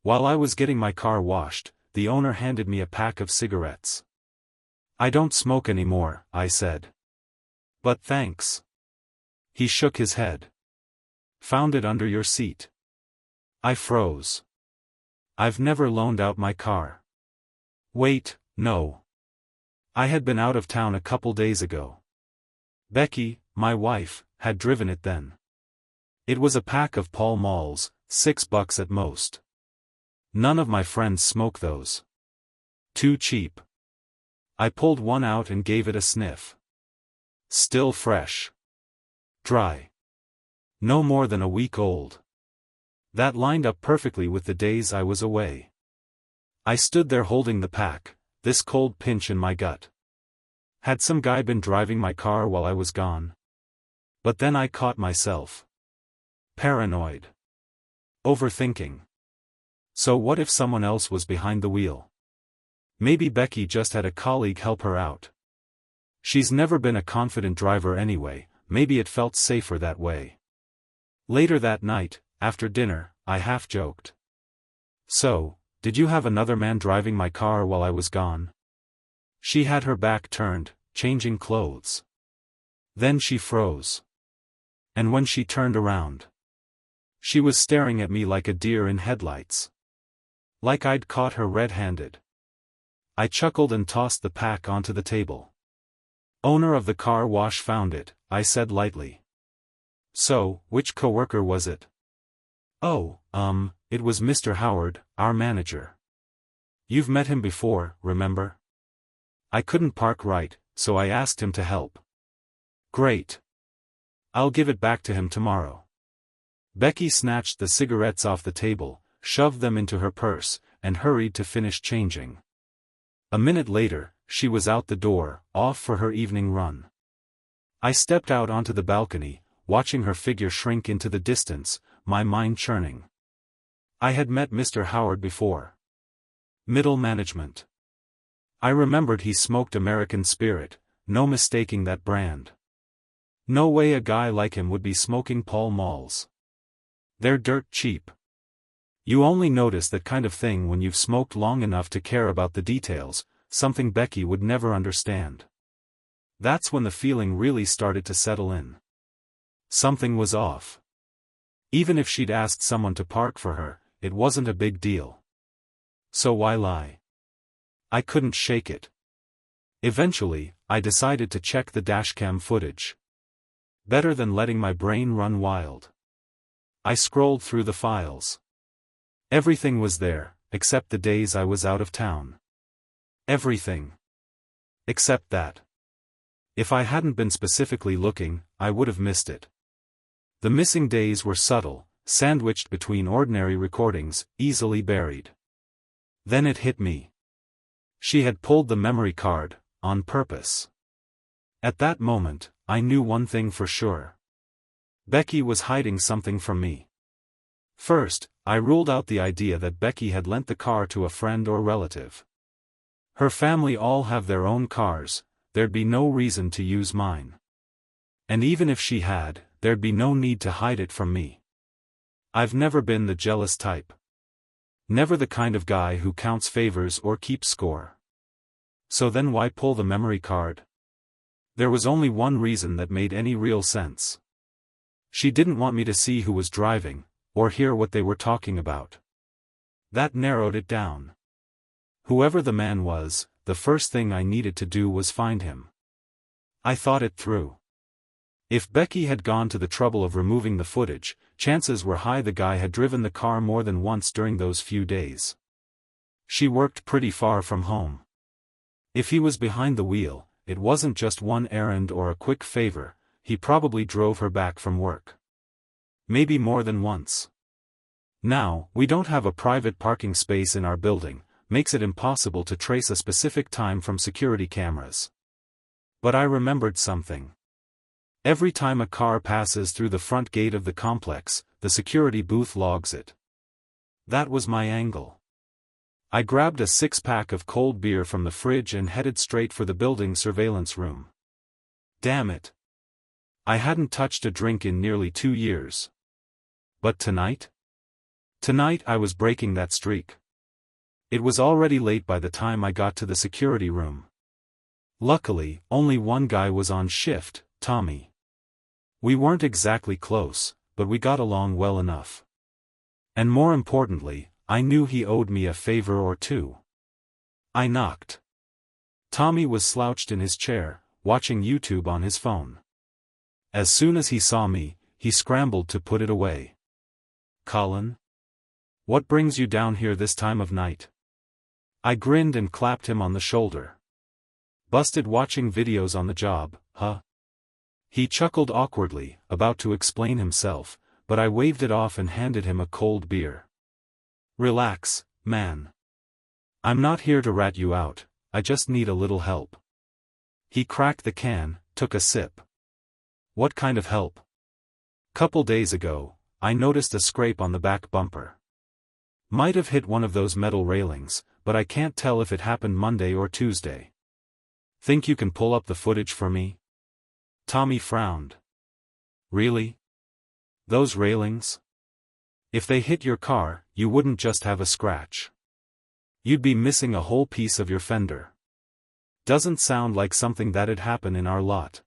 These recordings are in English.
While I was getting my car washed, the owner handed me a pack of cigarettes. "I don't smoke anymore," I said. "But thanks." He shook his head. "Found it under your seat." I froze. I've never loaned out my car. Wait, no. I had been out of town a couple days ago. Becky, my wife, had driven it then. It was a pack of Pall Malls, $6 at most. None of my friends smoke those. Too cheap. I pulled one out and gave it a sniff. Still fresh. Dry. No more than a week old. That lined up perfectly with the days I was away. I stood there holding the pack, this cold pinch in my gut. Had some guy been driving my car while I was gone? But then I caught myself. Paranoid. Overthinking. So what if someone else was behind the wheel? Maybe Becky just had a colleague help her out. She's never been a confident driver anyway, maybe it felt safer that way. Later that night, after dinner, I half joked. "So, did you have another man driving my car while I was gone?" She had her back turned, changing clothes. Then she froze. And when she turned around, she was staring at me like a deer in headlights. Like I'd caught her red-handed. I chuckled and tossed the pack onto the table. "Owner of the car wash found it," I said lightly. "So, which coworker was it?" "Oh, it was Mr. Howard, our manager. You've met him before, remember?" I couldn't park right, so I asked him to help. "Great. I'll give it back to him tomorrow." Becky snatched the cigarettes off the table, shoved them into her purse, and hurried to finish changing. A minute later, she was out the door, off for her evening run. I stepped out onto the balcony, watching her figure shrink into the distance, my mind churning. I had met Mr. Howard before. Middle management. I remembered he smoked American Spirit, no mistaking that brand. No way a guy like him would be smoking Pall Malls. They're dirt cheap. You only notice that kind of thing when you've smoked long enough to care about the details, something Becky would never understand. That's when the feeling really started to settle in. Something was off. Even if she'd asked someone to park for her, it wasn't a big deal. So why lie? I couldn't shake it. Eventually, I decided to check the dashcam footage. Better than letting my brain run wild. I scrolled through the files. Everything was there, except the days I was out of town. Everything. Except that. If I hadn't been specifically looking, I would have missed it. The missing days were subtle, sandwiched between ordinary recordings, easily buried. Then it hit me. She had pulled the memory card, on purpose. At that moment, I knew one thing for sure. Becky was hiding something from me. First, I ruled out the idea that Becky had lent the car to a friend or relative. Her family all have their own cars, there'd be no reason to use mine. And even if she had, there'd be no need to hide it from me. I've never been the jealous type. Never the kind of guy who counts favors or keeps score. So then why pull the memory card? There was only one reason that made any real sense. She didn't want me to see who was driving, or hear what they were talking about. That narrowed it down. Whoever the man was, the first thing I needed to do was find him. I thought it through. If Becky had gone to the trouble of removing the footage, chances were high the guy had driven the car more than once during those few days. She worked pretty far from home. If he was behind the wheel, it wasn't just one errand or a quick favor, he probably drove her back from work. Maybe more than once. Now, we don't have a private parking space in our building, makes it impossible to trace a specific time from security cameras. But I remembered something. Every time a car passes through the front gate of the complex, the security booth logs it. That was my angle. I grabbed a 6-pack of cold beer from the fridge and headed straight for the building surveillance room. Damn it. I hadn't touched a drink in nearly 2 years. But tonight? Tonight I was breaking that streak. It was already late by the time I got to the security room. Luckily, only one guy was on shift, Tommy. We weren't exactly close, but we got along well enough. And more importantly, I knew he owed me a favor or two. I knocked. Tommy was slouched in his chair, watching YouTube on his phone. As soon as he saw me, he scrambled to put it away. "Colin? What brings you down here this time of night?" I grinned and clapped him on the shoulder. "Busted watching videos on the job, huh?" He chuckled awkwardly, about to explain himself, but I waved it off and handed him a cold beer. "Relax, man. I'm not here to rat you out, I just need a little help." He cracked the can, took a sip. "What kind of help?" "Couple days ago, I noticed a scrape on the back bumper. Might have hit one of those metal railings, but I can't tell if it happened Monday or Tuesday. Think you can pull up the footage for me?" Tommy frowned. "Really? Those railings? If they hit your car, you wouldn't just have a scratch. You'd be missing a whole piece of your fender. Doesn't sound like something that'd happen in our lot."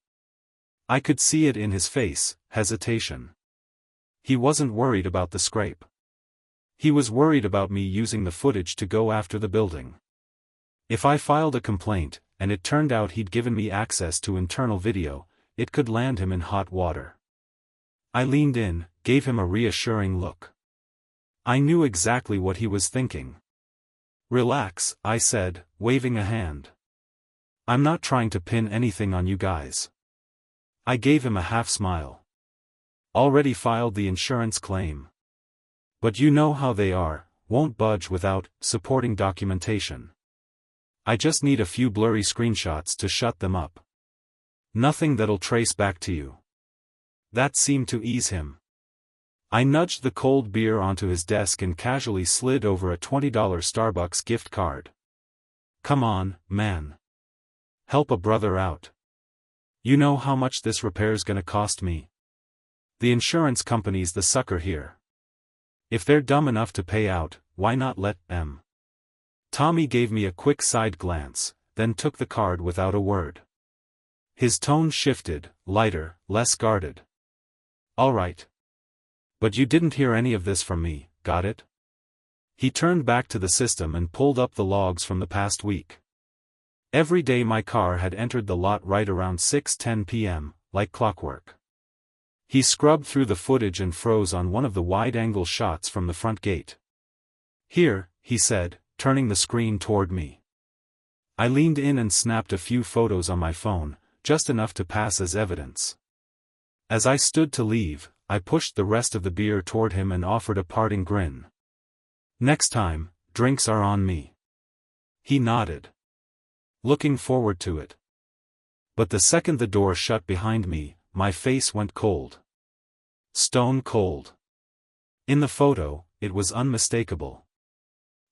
I could see it in his face, hesitation. He wasn't worried about the scrape. He was worried about me using the footage to go after the building. If I filed a complaint, and it turned out he'd given me access to internal video, it could land him in hot water. I leaned in, gave him a reassuring look. I knew exactly what he was thinking. "Relax," I said, waving a hand. "I'm not trying to pin anything on you guys." I gave him a half smile. "Already filed the insurance claim. But you know how they are, won't budge without supporting documentation. I just need a few blurry screenshots to shut them up. Nothing that'll trace back to you." That seemed to ease him. I nudged the cold beer onto his desk and casually slid over a $20 Starbucks gift card. "Come on, man. Help a brother out. You know how much this repair's gonna cost me? The insurance company's the sucker here. If they're dumb enough to pay out, why not let them?" Tommy gave me a quick side glance, then took the card without a word. His tone shifted, lighter, less guarded. "All right. But you didn't hear any of this from me, got it?" He turned back to the system and pulled up the logs from the past week. Every day my car had entered the lot right around 6:10 p.m., like clockwork. He scrubbed through the footage and froze on one of the wide-angle shots from the front gate. "Here," he said, turning the screen toward me. I leaned in and snapped a few photos on my phone, just enough to pass as evidence. As I stood to leave, I pushed the rest of the beer toward him and offered a parting grin. "Next time, drinks are on me." He nodded. "Looking forward to it." But the second the door shut behind me, my face went cold. Stone cold. In the photo, it was unmistakable.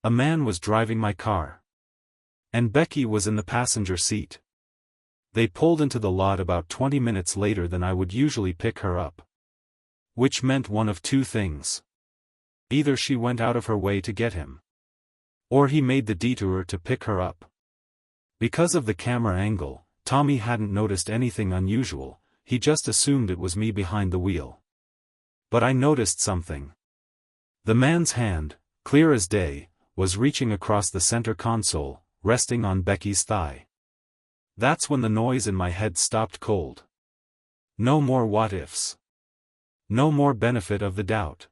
A man was driving my car. And Becky was in the passenger seat. They pulled into the lot about 20 minutes later than I would usually pick her up. Which meant one of two things. Either she went out of her way to get him, or he made the detour to pick her up. Because of the camera angle, Tommy hadn't noticed anything unusual, he just assumed it was me behind the wheel. But I noticed something. The man's hand, clear as day, was reaching across the center console, resting on Becky's thigh. That's when the noise in my head stopped cold. No more what-ifs. No more benefit of the doubt.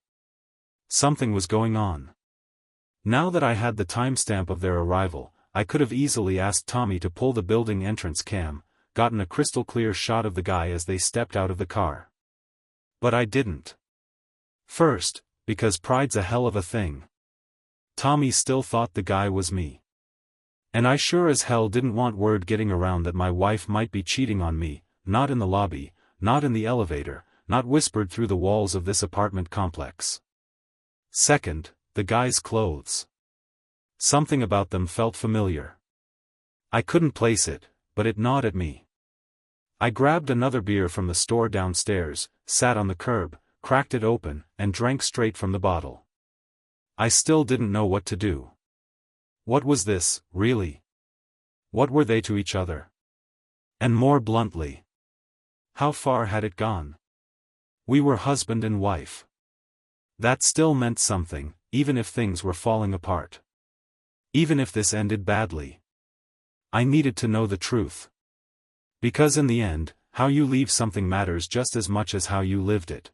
Something was going on. Now that I had the timestamp of their arrival, I could have easily asked Tommy to pull the building entrance cam, gotten a crystal clear shot of the guy as they stepped out of the car. But I didn't. First, because pride's a hell of a thing. Tommy still thought the guy was me. And I sure as hell didn't want word getting around that my wife might be cheating on me, not in the lobby, not in the elevator, not whispered through the walls of this apartment complex. Second, the guy's clothes. Something about them felt familiar. I couldn't place it, but it gnawed at me. I grabbed another beer from the store downstairs, sat on the curb, cracked it open, and drank straight from the bottle. I still didn't know what to do. What was this, really? What were they to each other? And more bluntly, how far had it gone? We were husband and wife. That still meant something, even if things were falling apart. Even if this ended badly. I needed to know the truth. Because in the end, how you leave something matters just as much as how you lived it.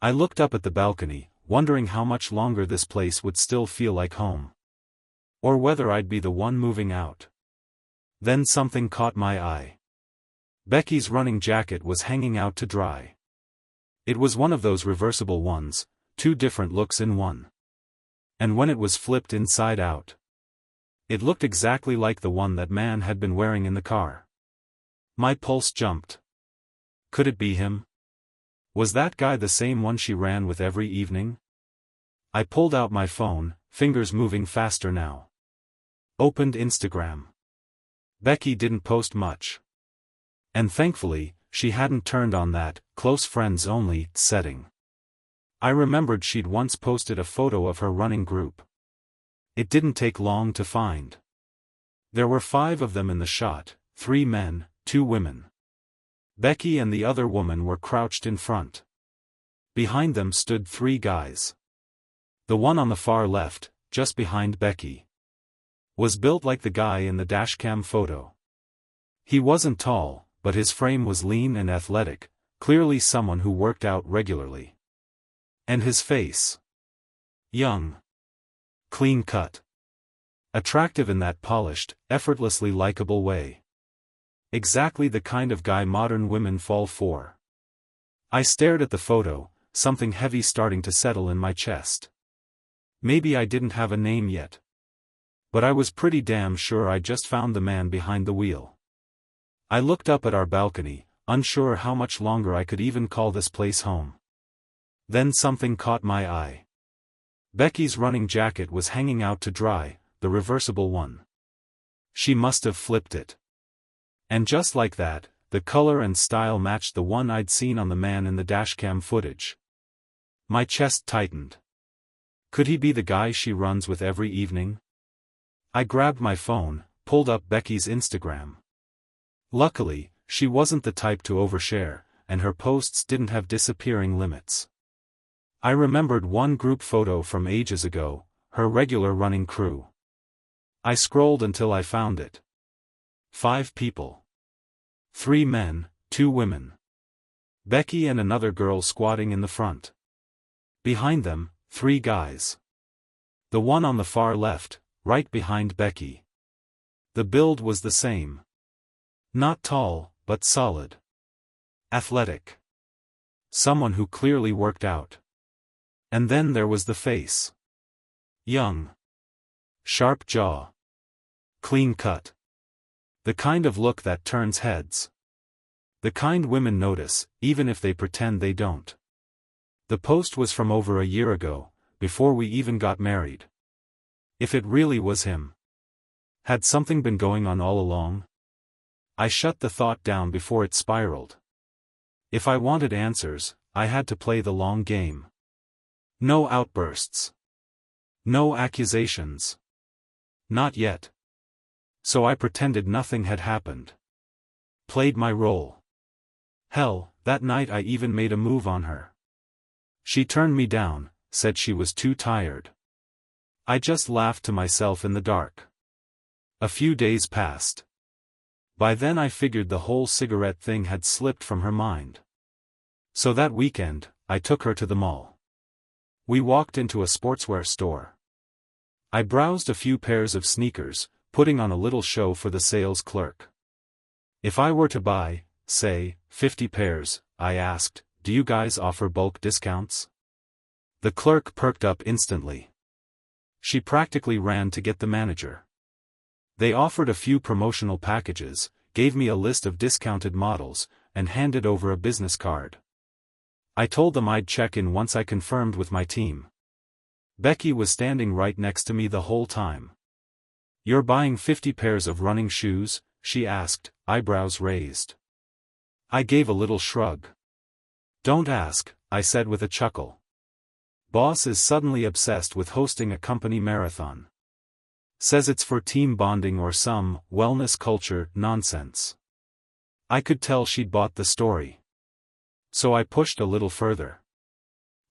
I looked up at the balcony, wondering how much longer this place would still feel like home. Or whether I'd be the one moving out. Then something caught my eye. Becky's running jacket was hanging out to dry. It was one of those reversible ones, 2 different looks in one. And when it was flipped inside out, it looked exactly like the one that man had been wearing in the car. My pulse jumped. Could it be him? Was that guy the same one she ran with every evening? I pulled out my phone, fingers moving faster now. Opened Instagram. Becky didn't post much. And thankfully, she hadn't turned on that close friends only setting. I remembered she'd once posted a photo of her running group. It didn't take long to find. There were 5 of them in the shot, 3 men, 2 women. Becky and the other woman were crouched in front. Behind them stood 3 guys. The one on the far left, just behind Becky, was built like the guy in the dashcam photo. He wasn't tall, but his frame was lean and athletic, clearly someone who worked out regularly. And his face. Young. Clean cut. Attractive in that polished, effortlessly likable way. Exactly the kind of guy modern women fall for. I stared at the photo, something heavy starting to settle in my chest. Maybe I didn't have a name yet. But I was pretty damn sure I just found the man behind the wheel. I looked up at our balcony, unsure how much longer I could even call this place home. Then something caught my eye. Becky's running jacket was hanging out to dry, the reversible one. She must have flipped it. And just like that, the color and style matched the one I'd seen on the man in the dashcam footage. My chest tightened. Could he be the guy she runs with every evening? I grabbed my phone, pulled up Becky's Instagram. Luckily, she wasn't the type to overshare, and her posts didn't have disappearing limits. I remembered one group photo from ages ago, her regular running crew. I scrolled until I found it. 5 people. 3 men, 2 women. Becky and another girl squatting in the front. Behind them, 3 guys. The one on the far left, right behind Becky. The build was the same. Not tall, but solid. Athletic. Someone who clearly worked out. And then there was the face. Young. Sharp jaw. Clean cut. The kind of look that turns heads. The kind women notice, even if they pretend they don't. The post was from over a year ago, before we even got married. If it really was him. Had something been going on all along? I shut the thought down before it spiraled. If I wanted answers, I had to play the long game. No outbursts. No accusations. Not yet. So I pretended nothing had happened. Played my role. Hell, that night I even made a move on her. She turned me down, said she was too tired. I just laughed to myself in the dark. A few days passed. By then I figured the whole cigarette thing had slipped from her mind. So that weekend, I took her to the mall. We walked into a sportswear store. I browsed a few pairs of sneakers, putting on a little show for the sales clerk. If I were to buy, say, 50 pairs, I asked, do you guys offer bulk discounts? The clerk perked up instantly. She practically ran to get the manager. They offered a few promotional packages, gave me a list of discounted models, and handed over a business card. I told them I'd check in once I confirmed with my team. Becky was standing right next to me the whole time. You're buying 50 pairs of running shoes? She asked, eyebrows raised. I gave a little shrug. Don't ask, I said with a chuckle. Boss is suddenly obsessed with hosting a company marathon. Says it's for team bonding or some wellness culture nonsense. I could tell she'd bought the story. So I pushed a little further.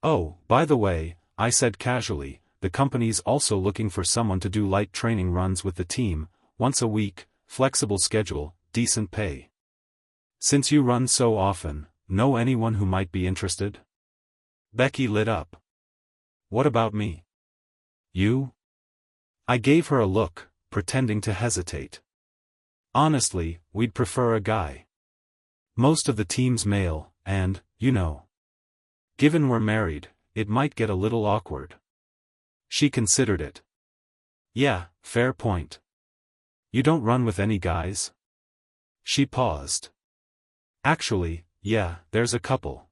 Oh, by the way, I said casually, the company's also looking for someone to do light training runs with the team, once a week, flexible schedule, decent pay. Since you run so often, know anyone who might be interested? Becky lit up. What about me? You? I gave her a look, pretending to hesitate. Honestly, we'd prefer a guy. Most of the team's male, and, you know. Given we're married, it might get a little awkward. She considered it. Yeah, fair point. You don't run with any guys? She paused. Actually, yeah, there's a couple.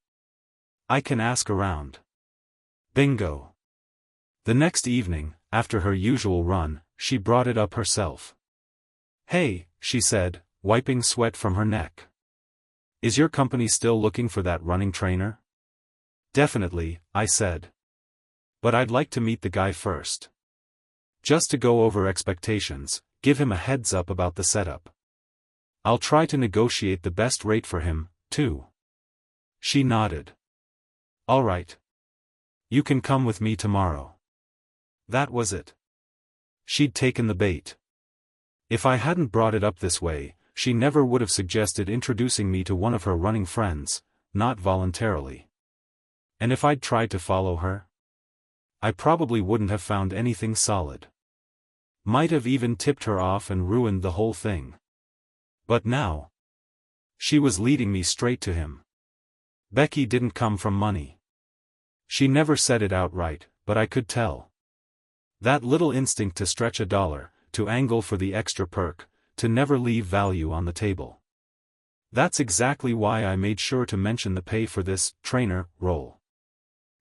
I can ask around. Bingo. The next evening, after her usual run, she brought it up herself. Hey, she said, wiping sweat from her neck. Is your company still looking for that running trainer? Definitely, I said. But I'd like to meet the guy first. Just to go over expectations, give him a heads up about the setup. I'll try to negotiate the best rate for him, too. She nodded. All right. You can come with me tomorrow. That was it. She'd taken the bait. If I hadn't brought it up this way, she never would have suggested introducing me to one of her running friends, not voluntarily. And if I'd tried to follow her, I probably wouldn't have found anything solid. Might have even tipped her off and ruined the whole thing. But now, she was leading me straight to him. Becky didn't come from money. She never said it outright, but I could tell. That little instinct to stretch a dollar, to angle for the extra perk, to never leave value on the table. That's exactly why I made sure to mention the pay for this trainer role.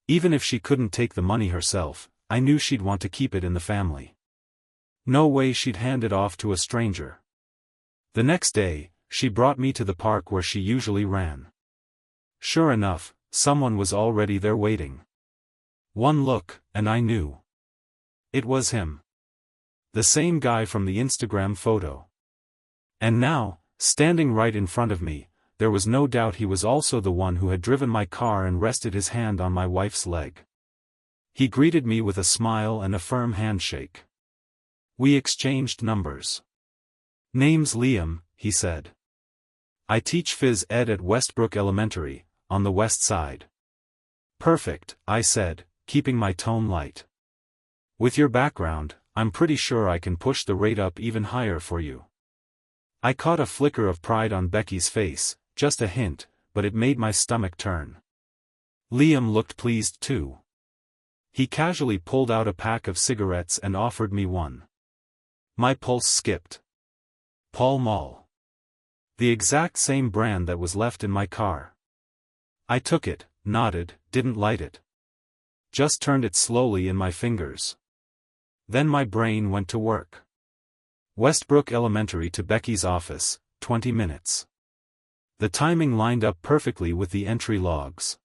Even if she couldn't take the money herself, I knew she'd want to keep it in the family. No way she'd hand it off to a stranger. The next day, she brought me to the park where she usually ran. Sure enough, someone was already there waiting. One look, and I knew. It was him. The same guy from the Instagram photo. And now, standing right in front of me, there was no doubt he was also the one who had driven my car and rested his hand on my wife's leg. He greeted me with a smile and a firm handshake. We exchanged numbers. Name's Liam, he said. I teach phys ed at Westbrook Elementary, on the west side. Perfect, I said, keeping my tone light. With your background, I'm pretty sure I can push the rate up even higher for you. I caught a flicker of pride on Becky's face, just a hint, but it made my stomach turn. Liam looked pleased too. He casually pulled out a pack of cigarettes and offered me one. My pulse skipped. Pall Mall. The exact same brand that was left in my car. I took it, nodded, didn't light it. Just turned it slowly in my fingers. Then my brain went to work. Westbrook Elementary to Becky's office, 20 minutes. The timing lined up perfectly with the entry logs.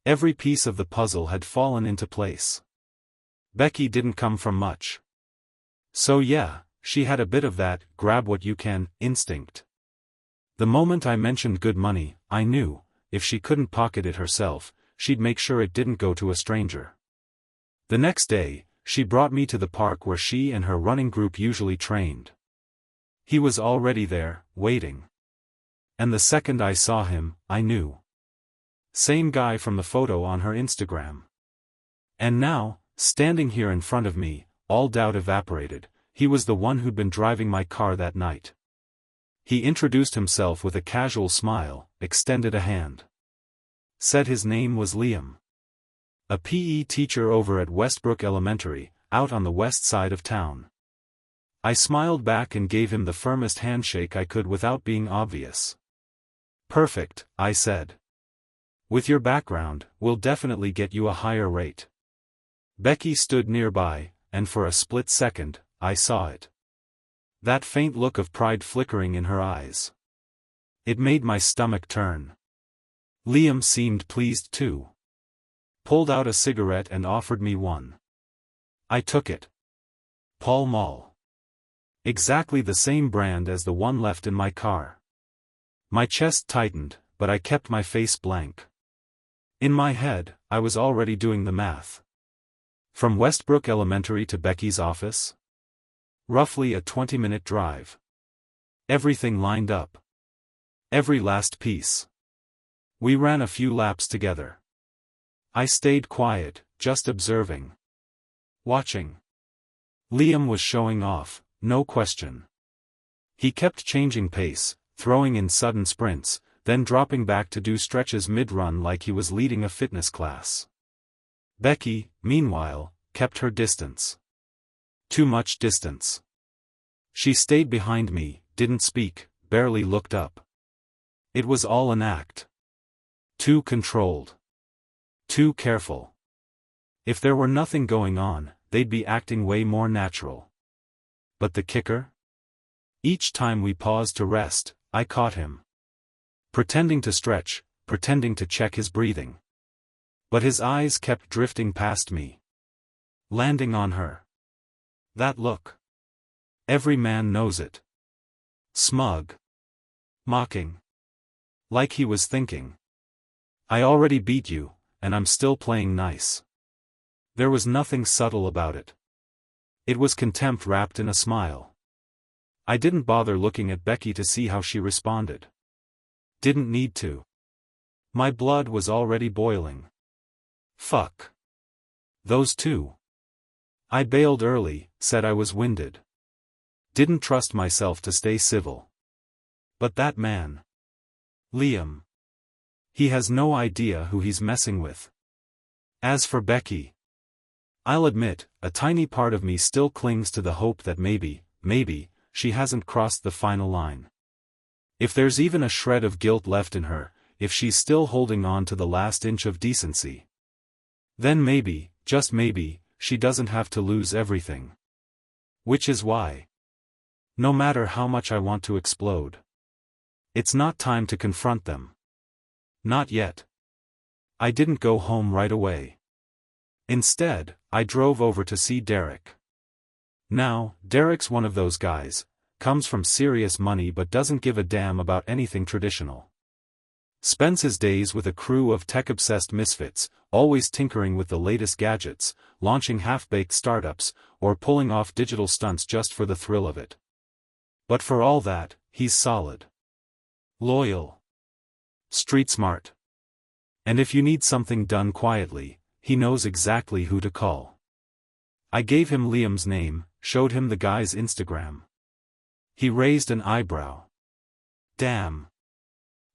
Every piece of the puzzle had fallen into place. Becky didn't come from much. So yeah, she had a bit of that grab what you can instinct. The moment I mentioned good money, I knew, if she couldn't pocket it herself, she'd make sure it didn't go to a stranger. The next day, she brought me to the park where she and her running group usually trained. He was already there, waiting. And the second I saw him, I knew. Same guy from the photo on her Instagram. And now, standing here in front of me, all doubt evaporated, he was the one who'd been driving my car that night. He introduced himself with a casual smile, extended a hand. Said his name was Liam. A PE teacher over at Westbrook Elementary, out on the west side of town. I smiled back and gave him the firmest handshake I could without being obvious. Perfect, I said. With your background, we'll definitely get you a higher rate. Becky stood nearby, and for a split second, I saw it. That faint look of pride flickering in her eyes. It made my stomach turn. Liam seemed pleased too. pulled out a cigarette and offered me one. I took it. Pall Mall. Exactly the same brand as the one left in my car. My chest tightened, but I kept my face blank. In my head, I was already doing the math. From Westbrook Elementary to Becky's office? Roughly a 20-minute drive. Everything lined up. Every last piece. We ran a few laps together. I stayed quiet, just observing. Watching. Liam was showing off, no question. He kept changing pace, throwing in sudden sprints, then dropping back to do stretches mid-run like he was leading a fitness class. Becky, meanwhile, kept her distance. Too much distance. She stayed behind me, didn't speak, barely looked up. It was all an act. Too controlled. Too careful. If there were nothing going on, they'd be acting way more natural. But the kicker? Each time we paused to rest, I caught him. Pretending to stretch, pretending to check his breathing. But his eyes kept drifting past me. Landing on her. That look. Every man knows it. Smug. Mocking. Like he was thinking. I already beat you, and I'm still playing nice. There was nothing subtle about it. It was contempt wrapped in a smile. I didn't bother looking at Becky to see how she responded. Didn't need to. My blood was already boiling. Fuck. Those two. I bailed early, said I was winded. Didn't trust myself to stay civil. But that man. Liam. He has no idea who he's messing with. As for Becky. I'll admit, a tiny part of me still clings to the hope that maybe, she hasn't crossed the final line. If there's even a shred of guilt left in her, if she's still holding on to the last inch of decency. Then maybe, just maybe, she doesn't have to lose everything. Which is why. No matter how much I want to explode. It's not time to confront them. Not yet. I didn't go home right away. Instead, I drove over to see Derek. Now, Derek's one of those guys, comes from serious money but doesn't give a damn about anything traditional. Spends his days with a crew of tech-obsessed misfits, always tinkering with the latest gadgets, launching half-baked startups, or pulling off digital stunts just for the thrill of it. But for all that, he's solid. Loyal. Street smart. And if you need something done quietly, he knows exactly who to call. I gave him Liam's name, showed him the guy's Instagram. He raised an eyebrow. Damn.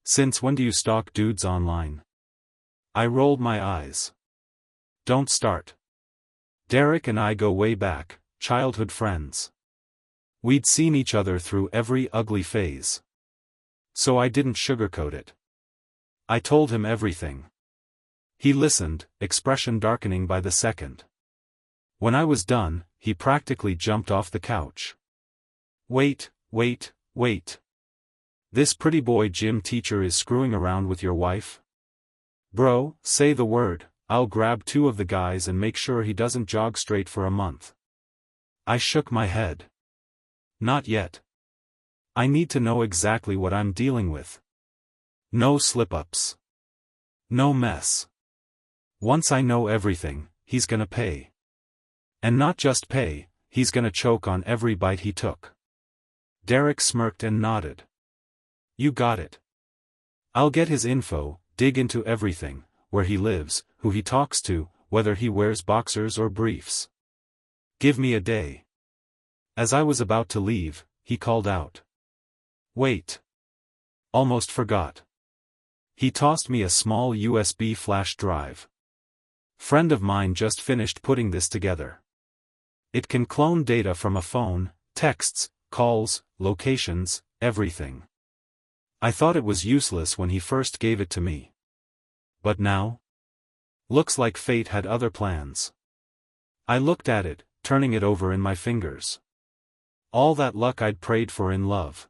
Since when do you stalk dudes online? I rolled my eyes. Don't start. Derek and I go way back, childhood friends. We'd seen each other through every ugly phase. So I didn't sugarcoat it. I told him everything. He listened, expression darkening by the second. When I was done, he practically jumped off the couch. Wait. This pretty boy gym teacher is screwing around with your wife? Bro, say the word, I'll grab 2 of the guys and make sure he doesn't jog straight for a month. I shook my head. Not yet. I need to know exactly what I'm dealing with. No slip-ups. No mess. Once I know everything, he's gonna pay. And not just pay, he's gonna choke on every bite he took. Derek smirked and nodded. You got it. I'll get his info, dig into everything, where he lives, who he talks to, whether he wears boxers or briefs. Give me a day. As I was about to leave, he called out. Wait. Almost forgot. He tossed me a small USB flash drive. Friend of mine just finished putting this together. It can clone data from a phone, texts, calls, locations, everything. I thought it was useless when he first gave it to me. But now? Looks like fate had other plans. I looked at it, turning it over in my fingers. All that luck I'd prayed for in love.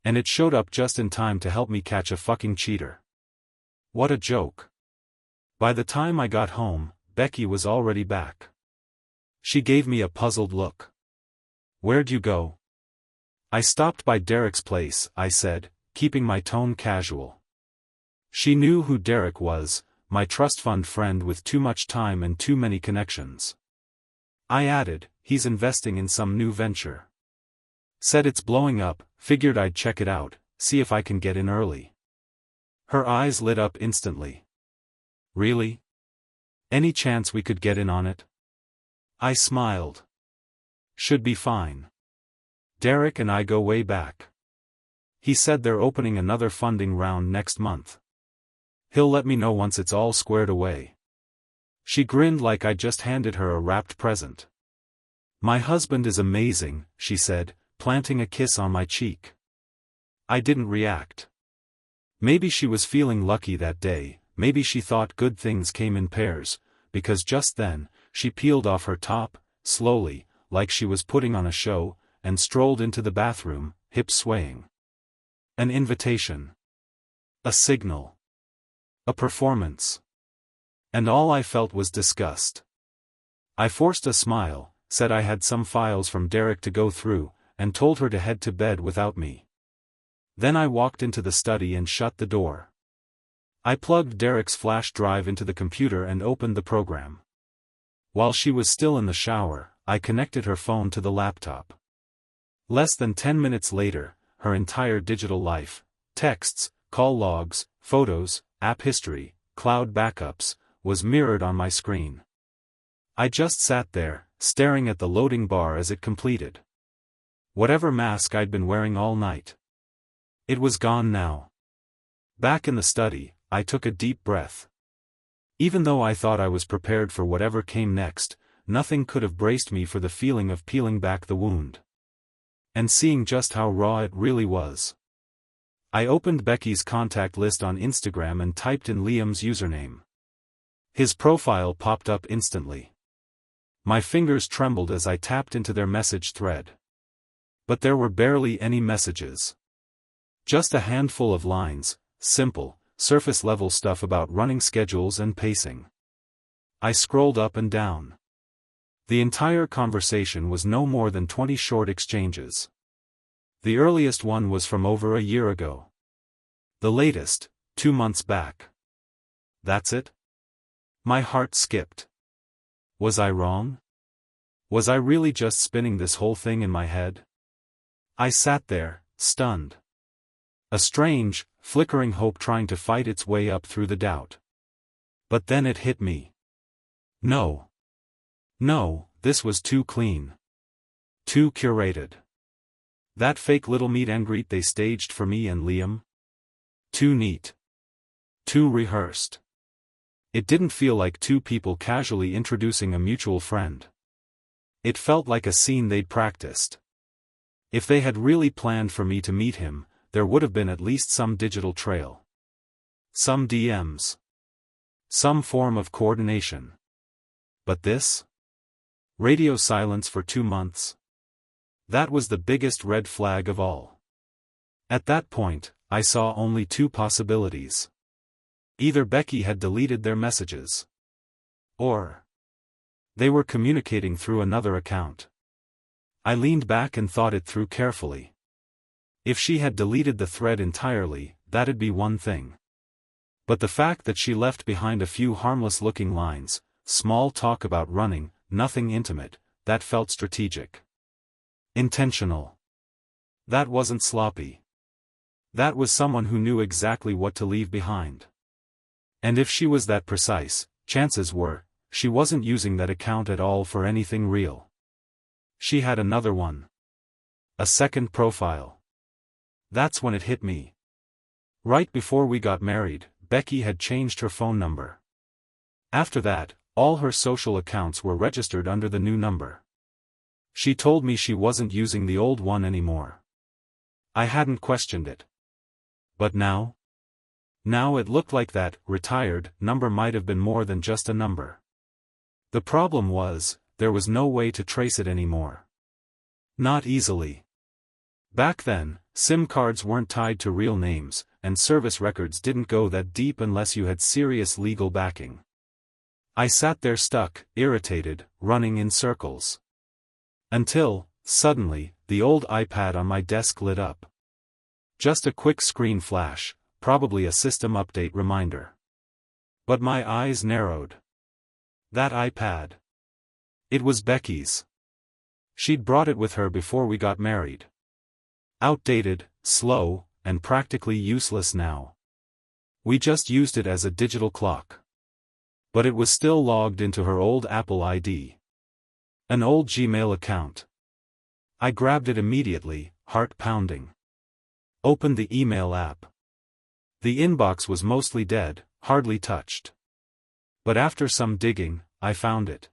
And it showed up just in time to help me catch a fucking cheater. What a joke. By the time I got home, Becky was already back. She gave me a puzzled look. "Where'd you go?" "I stopped by Derek's place," I said, keeping my tone casual. She knew who Derek was, my trust fund friend with too much time and too many connections. I added, "He's investing in some new venture. Said it's blowing up, figured I'd check it out, see if I can get in early." Her eyes lit up instantly. "Really? Any chance we could get in on it?" I smiled. "Should be fine. Derek and I go way back. He said they're opening another funding round next month. He'll let me know once it's all squared away." She grinned like I just handed her a wrapped present. "My husband is amazing," she said, planting a kiss on my cheek. I didn't react. Maybe she was feeling lucky that day, maybe she thought good things came in pairs, because just then, she peeled off her top, slowly, like she was putting on a show, and strolled into the bathroom, hips swaying. An invitation. A signal. A performance. And all I felt was disgust. I forced a smile, said I had some files from Derek to go through, and told her to head to bed without me. Then I walked into the study and shut the door. I plugged Derek's flash drive into the computer and opened the program. While she was still in the shower, I connected her phone to the laptop. Less than 10 minutes later, her entire digital life, texts, call logs, photos, app history, cloud backups, was mirrored on my screen. I just sat there, staring at the loading bar as it completed. Whatever mask I'd been wearing all night. It was gone now. Back in the study, I took a deep breath. Even though I thought I was prepared for whatever came next, nothing could have braced me for the feeling of peeling back the wound. And seeing just how raw it really was. I opened Becky's contact list on Instagram and typed in Liam's username. His profile popped up instantly. My fingers trembled as I tapped into their message thread. But there were barely any messages. Just a handful of lines, simple, surface-level stuff about running schedules and pacing. I scrolled up and down. The entire conversation was no more than 20 short exchanges. The earliest one was from over a year ago. The latest, 2 months back. That's it? My heart skipped. Was I wrong? Was I really just spinning this whole thing in my head? I sat there, stunned. A strange, flickering hope trying to fight its way up through the doubt. But then it hit me. No. No, this was too clean. Too curated. That fake little meet and greet they staged for me and Liam? Too neat. Too rehearsed. It didn't feel like two people casually introducing a mutual friend. It felt like a scene they'd practiced. If they had really planned for me to meet him, there would have been at least some digital trail. Some DMs. Some form of coordination. But this? Radio silence for 2 months. That was the biggest red flag of all. At that point, I saw only 2 possibilities. Either Becky had deleted their messages. Or they were communicating through another account. I leaned back and thought it through carefully. If she had deleted the thread entirely, that'd be one thing. But the fact that she left behind a few harmless-looking lines, small talk about running, nothing intimate, that felt strategic. Intentional. That wasn't sloppy. That was someone who knew exactly what to leave behind. And if she was that precise, chances were, she wasn't using that account at all for anything real. She had another one. A second profile. That's when it hit me. Right before we got married, Becky had changed her phone number. After that, all her social accounts were registered under the new number. She told me she wasn't using the old one anymore. I hadn't questioned it. But now? Now it looked like that retired number might have been more than just a number. The problem was, there was no way to trace it anymore. Not easily. Back then, SIM cards weren't tied to real names, and service records didn't go that deep unless you had serious legal backing. I sat there stuck, irritated, running in circles. Until, suddenly, the old iPad on my desk lit up. Just a quick screen flash, probably a system update reminder. But my eyes narrowed. That iPad. It was Becky's. She'd brought it with her before we got married. Outdated, slow, and practically useless now. We just used it as a digital clock. But it was still logged into her old Apple ID. An old Gmail account. I grabbed it immediately, heart pounding. Opened the email app. The inbox was mostly dead, hardly touched. But after some digging, I found it.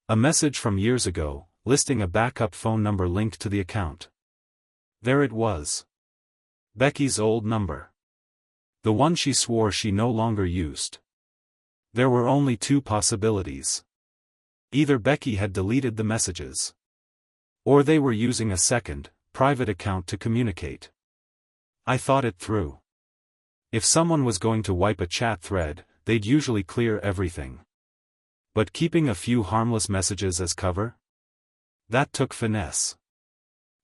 A message from years ago, listing a backup phone number linked to the account. There it was. Becky's old number. The one she swore she no longer used. There were only two possibilities. Either Becky had deleted the messages. Or they were using a second, private account to communicate. I thought it through. If someone was going to wipe a chat thread, they'd usually clear everything. But keeping a few harmless messages as cover? That took finesse.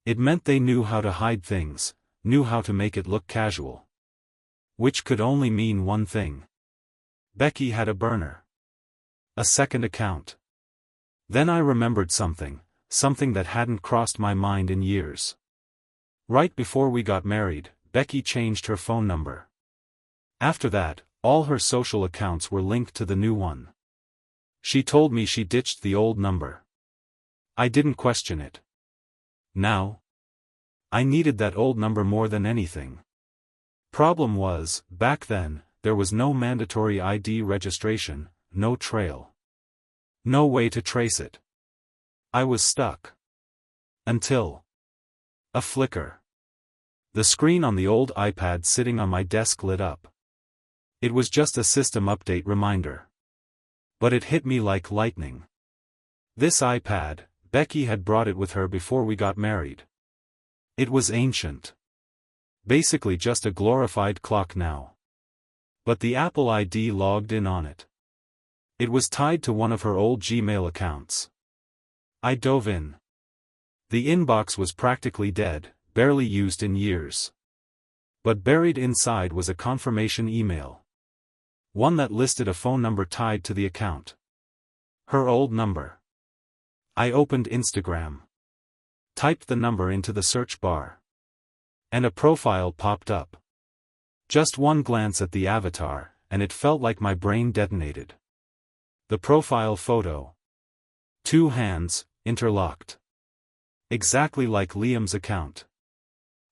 It meant they knew how to hide things, knew how to make it look casual. Which could only mean one thing. Becky had a burner. A second account. Then I remembered something that hadn't crossed my mind in years. Right before we got married, Becky changed her phone number. After that, all her social accounts were linked to the new one. She told me she ditched the old number. I didn't question it. Now, I needed that old number more than anything. Problem was, back then, there was no mandatory ID registration, no trail. No way to trace it. I was stuck. Until a flicker. The screen on the old iPad sitting on my desk lit up. It was just a system update reminder. But it hit me like lightning. This iPad, Becky had brought it with her before we got married. It was ancient. Basically just a glorified clock now. But the Apple ID logged in on it. It was tied to one of her old Gmail accounts. I dove in. The inbox was practically dead, barely used in years. But buried inside was a confirmation email. One that listed a phone number tied to the account. Her old number. I opened Instagram. Typed the number into the search bar. And a profile popped up. Just one glance at the avatar, and it felt like my brain detonated. The profile photo. Two hands, interlocked. Exactly like Liam's account.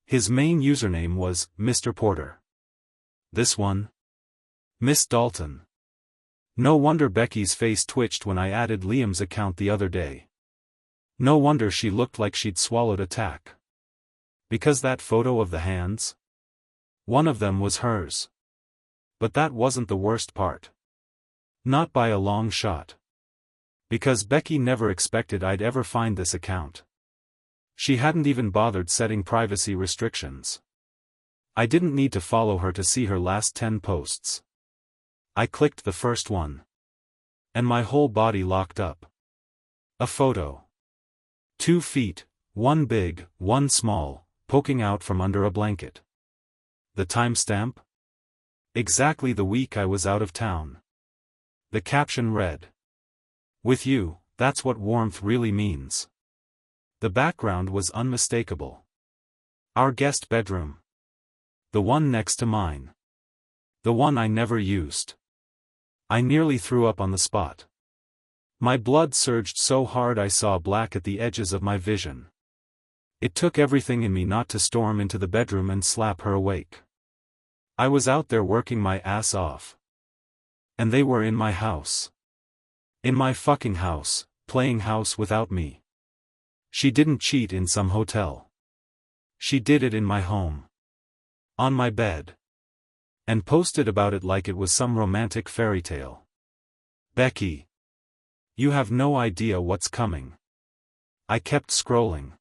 His main username was Mr. Porter. This one? Miss Dalton. No wonder Becky's face twitched when I added Liam's account the other day. No wonder she looked like she'd swallowed a tack. Because that photo of the hands? One of them was hers. But that wasn't the worst part. Not by a long shot. Because Becky never expected I'd ever find this account. She hadn't even bothered setting privacy restrictions. I didn't need to follow her to see her last 10 posts. I clicked the first one. And my whole body locked up. A photo. 2 feet, one big, one small, poking out from under a blanket. The timestamp? Exactly the week I was out of town. The caption read, "With you, that's what warmth really means." The background was unmistakable. Our guest bedroom. The one next to mine. The one I never used. I nearly threw up on the spot. My blood surged so hard I saw black at the edges of my vision. It took everything in me not to storm into the bedroom and slap her awake. I was out there working my ass off. And they were in my house. In my fucking house, playing house without me. She didn't cheat in some hotel. She did it in my home. On my bed. And posted about it like it was some romantic fairy tale. Becky. You have no idea what's coming. I kept scrolling.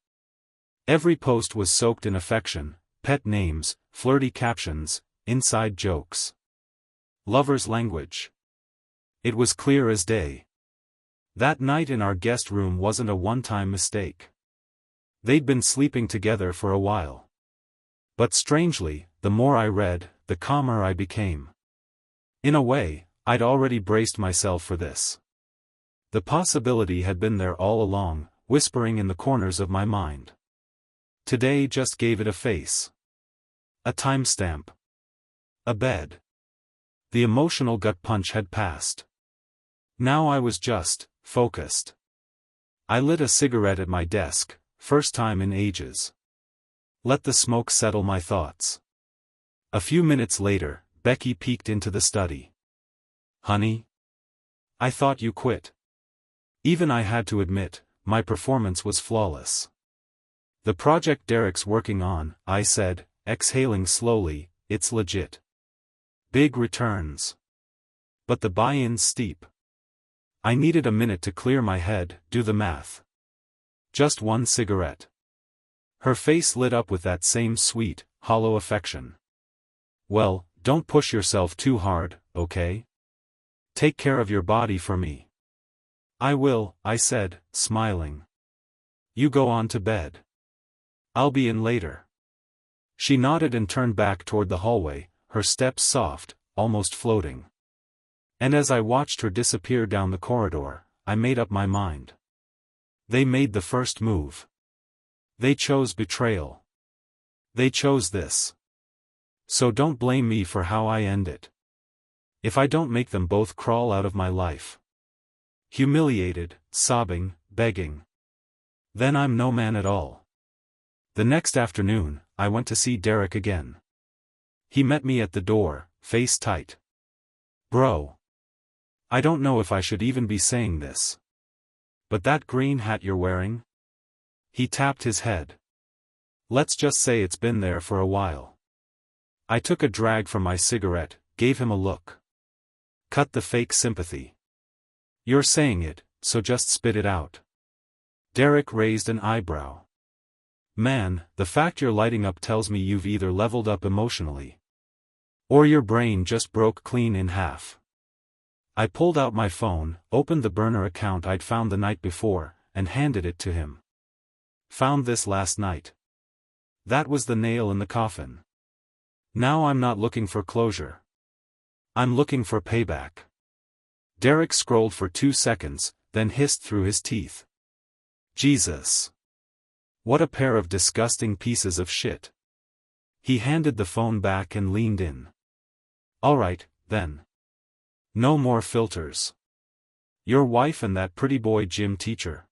Every post was soaked in affection, pet names, flirty captions, inside jokes. Lovers' language. It was clear as day. That night in our guest room wasn't a one-time mistake. They'd been sleeping together for a while. But strangely, the more I read, the calmer I became. In a way, I'd already braced myself for this. The possibility had been there all along, whispering in the corners of my mind. Today just gave it a face. A timestamp. A bed. The emotional gut punch had passed. Now I was just focused. I lit a cigarette at my desk, first time in ages. Let the smoke settle my thoughts. A few minutes later, Becky peeked into the study. "Honey? I thought you quit." Even I had to admit, my performance was flawless. "The project Derek's working on," I said, exhaling slowly, "it's legit. Big returns. But the buy-in's steep." I needed a minute to clear my head, do the math. Just one cigarette. Her face lit up with that same sweet, hollow affection. "Well, don't push yourself too hard, okay? Take care of your body for me." "I will," I said, smiling. "You go on to bed. I'll be in later." She nodded and turned back toward the hallway, her steps soft, almost floating. And as I watched her disappear down the corridor, I made up my mind. They made the first move. They chose betrayal. They chose this. So don't blame me for how I end it. If I don't make them both crawl out of my life. Humiliated, sobbing, begging. Then I'm no man at all. The next afternoon, I went to see Derek again. He met me at the door, face tight. "Bro. I don't know if I should even be saying this. But that green hat you're wearing?" He tapped his head. "Let's just say it's been there for a while." I took a drag from my cigarette, gave him a look. Cut the fake sympathy. "You're saying it, so just spit it out." Derek raised an eyebrow. "Man, the fact you're lighting up tells me you've either leveled up emotionally. Or your brain just broke clean in half." I pulled out my phone, opened the burner account I'd found the night before, and handed it to him. "Found this last night." That was the nail in the coffin. Now I'm not looking for closure. I'm looking for payback. Derek scrolled for 2 seconds, then hissed through his teeth. "Jesus. What a pair of disgusting pieces of shit." He handed the phone back and leaned in. "All right, then. No more filters. Your wife and that pretty boy gym teacher.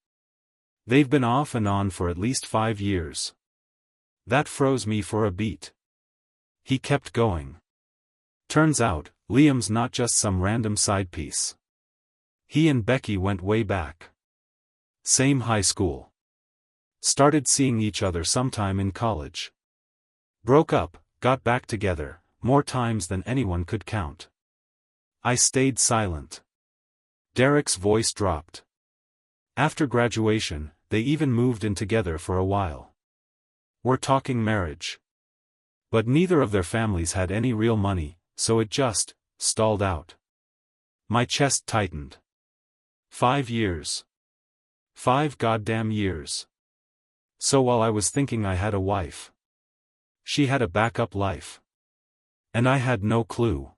They've been off and on for at least 5 years. That froze me for a beat." He kept going. "Turns out, Liam's not just some random side piece. He and Becky went way back. Same high school. Started seeing each other sometime in college. Broke up, got back together, more times than anyone could count." I stayed silent. Derek's voice dropped. "After graduation, they even moved in together for a while. We're talking marriage. But neither of their families had any real money, so it just stalled out." My chest tightened. 5 years. 5 goddamn years. So while I was thinking I had a wife, she had a backup life. And I had no clue.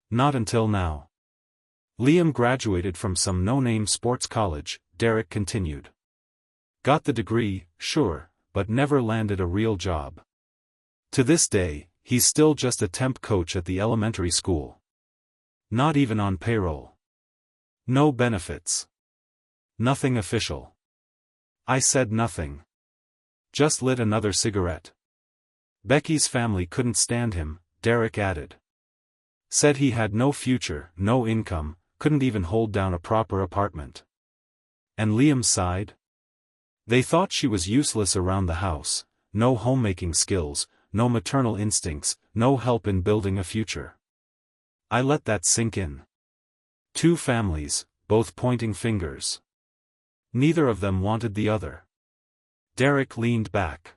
Not until now. Liam graduated from some no-name sports college, Derek continued. Got the degree, sure, but never landed a real job. To this day, he's still just a temp coach at the elementary school. Not even on payroll. No benefits. Nothing official. I said nothing. Just lit another cigarette. Becky's family couldn't stand him, Derek added. Said he had no future, no income, couldn't even hold down a proper apartment. And Liam sighed. They thought she was useless around the house, no homemaking skills, no maternal instincts, no help in building a future. I let that sink in. 2 families, both pointing fingers. Neither of them wanted the other. Derek leaned back.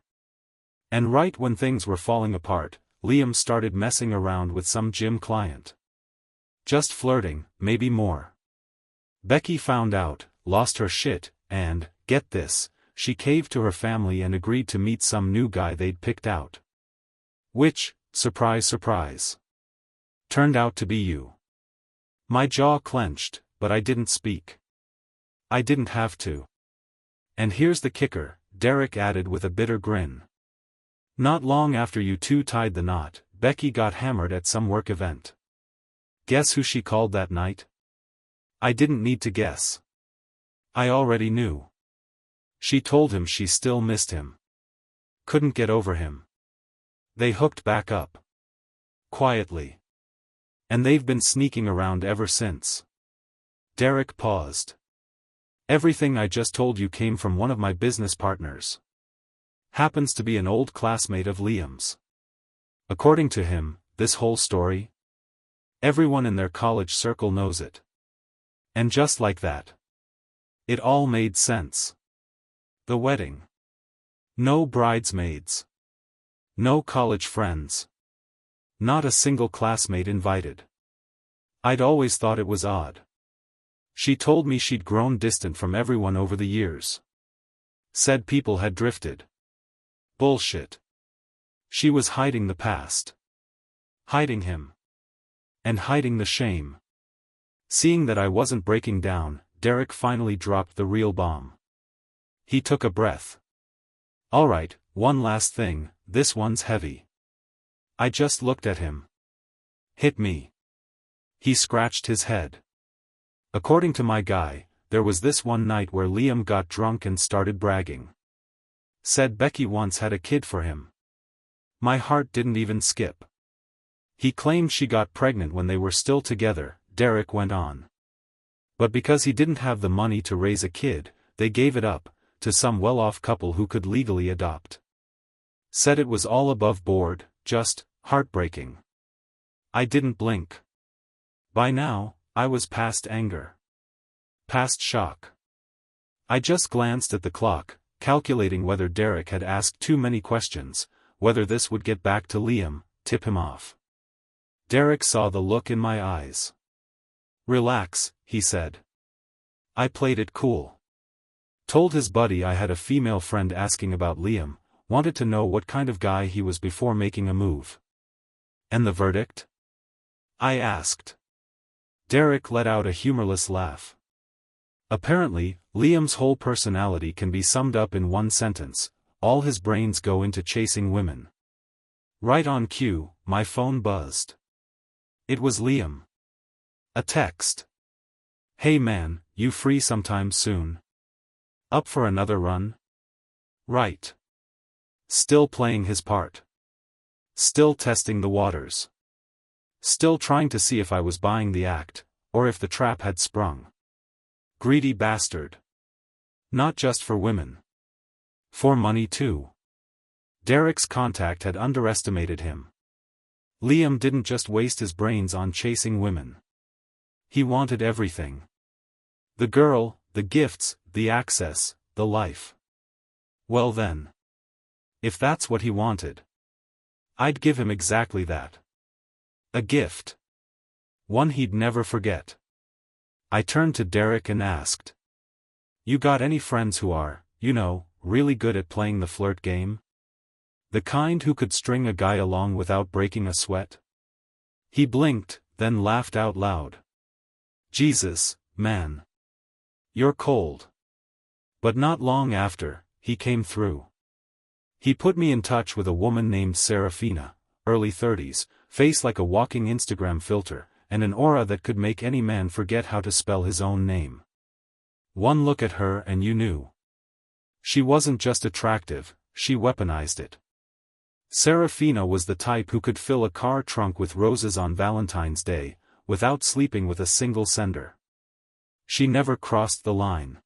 And right when things were falling apart, Liam started messing around with some gym client. Just flirting, maybe more. Becky found out, lost her shit, and, get this, she caved to her family and agreed to meet some new guy they'd picked out. Which, surprise surprise, turned out to be you. My jaw clenched, but I didn't speak. I didn't have to. And here's the kicker, Derek added with a bitter grin. Not long after you two tied the knot, Becky got hammered at some work event. Guess who she called that night? I didn't need to guess. I already knew. She told him she still missed him. Couldn't get over him. They hooked back up. Quietly. And they've been sneaking around ever since. Derek paused. Everything I just told you came from one of my business partners. Happens to be an old classmate of Liam's. According to him, this whole story, everyone in their college circle knows it. And just like that, it all made sense. The wedding. No bridesmaids. No college friends. Not a single classmate invited. I'd always thought it was odd. She told me she'd grown distant from everyone over the years. Said people had drifted. Bullshit. She was hiding the past. Hiding him. And hiding the shame. Seeing that I wasn't breaking down, Derek finally dropped the real bomb. He took a breath. Alright, one last thing, this one's heavy. I just looked at him. Hit me. He scratched his head. According to my guy, there was this one night where Liam got drunk and started bragging. Said Becky once had a kid for him. My heart didn't even skip. He claimed she got pregnant when they were still together, Derek went on. But because he didn't have the money to raise a kid, they gave it up, to some well-off couple who could legally adopt. Said it was all above board, just, heartbreaking. I didn't blink. By now, I was past anger. Past shock. I just glanced at the clock, calculating whether Derek had asked too many questions, whether this would get back to Liam, tip him off. Derek saw the look in my eyes. Relax, he said. I played it cool. Told his buddy I had a female friend asking about Liam, wanted to know what kind of guy he was before making a move. And the verdict? I asked. Derek let out a humorless laugh. Apparently, Liam's whole personality can be summed up in one sentence: all his brains go into chasing women. Right on cue, my phone buzzed. It was Liam. A text. Hey man, you free sometime soon? Up for another run? Right. Still playing his part. Still testing the waters. Still trying to see if I was buying the act, or if the trap had sprung. Greedy bastard. Not just for women. For money too. Derek's contact had underestimated him. Liam didn't just waste his brains on chasing women. He wanted everything. The girl, the gifts, the access, the life. Well then. If that's what he wanted, I'd give him exactly that. A gift. One he'd never forget. I turned to Derek and asked. You got any friends who are, really good at playing the flirt game? The kind who could string a guy along without breaking a sweat? He blinked, then laughed out loud. Jesus, man. You're cold. But not long after, he came through. He put me in touch with a woman named Serafina, early 30s, face like a walking Instagram filter, and an aura that could make any man forget how to spell his own name. One look at her and you knew. She wasn't just attractive, she weaponized it. Serafina was the type who could fill a car trunk with roses on Valentine's Day, without sleeping with a single sender. She never crossed the line.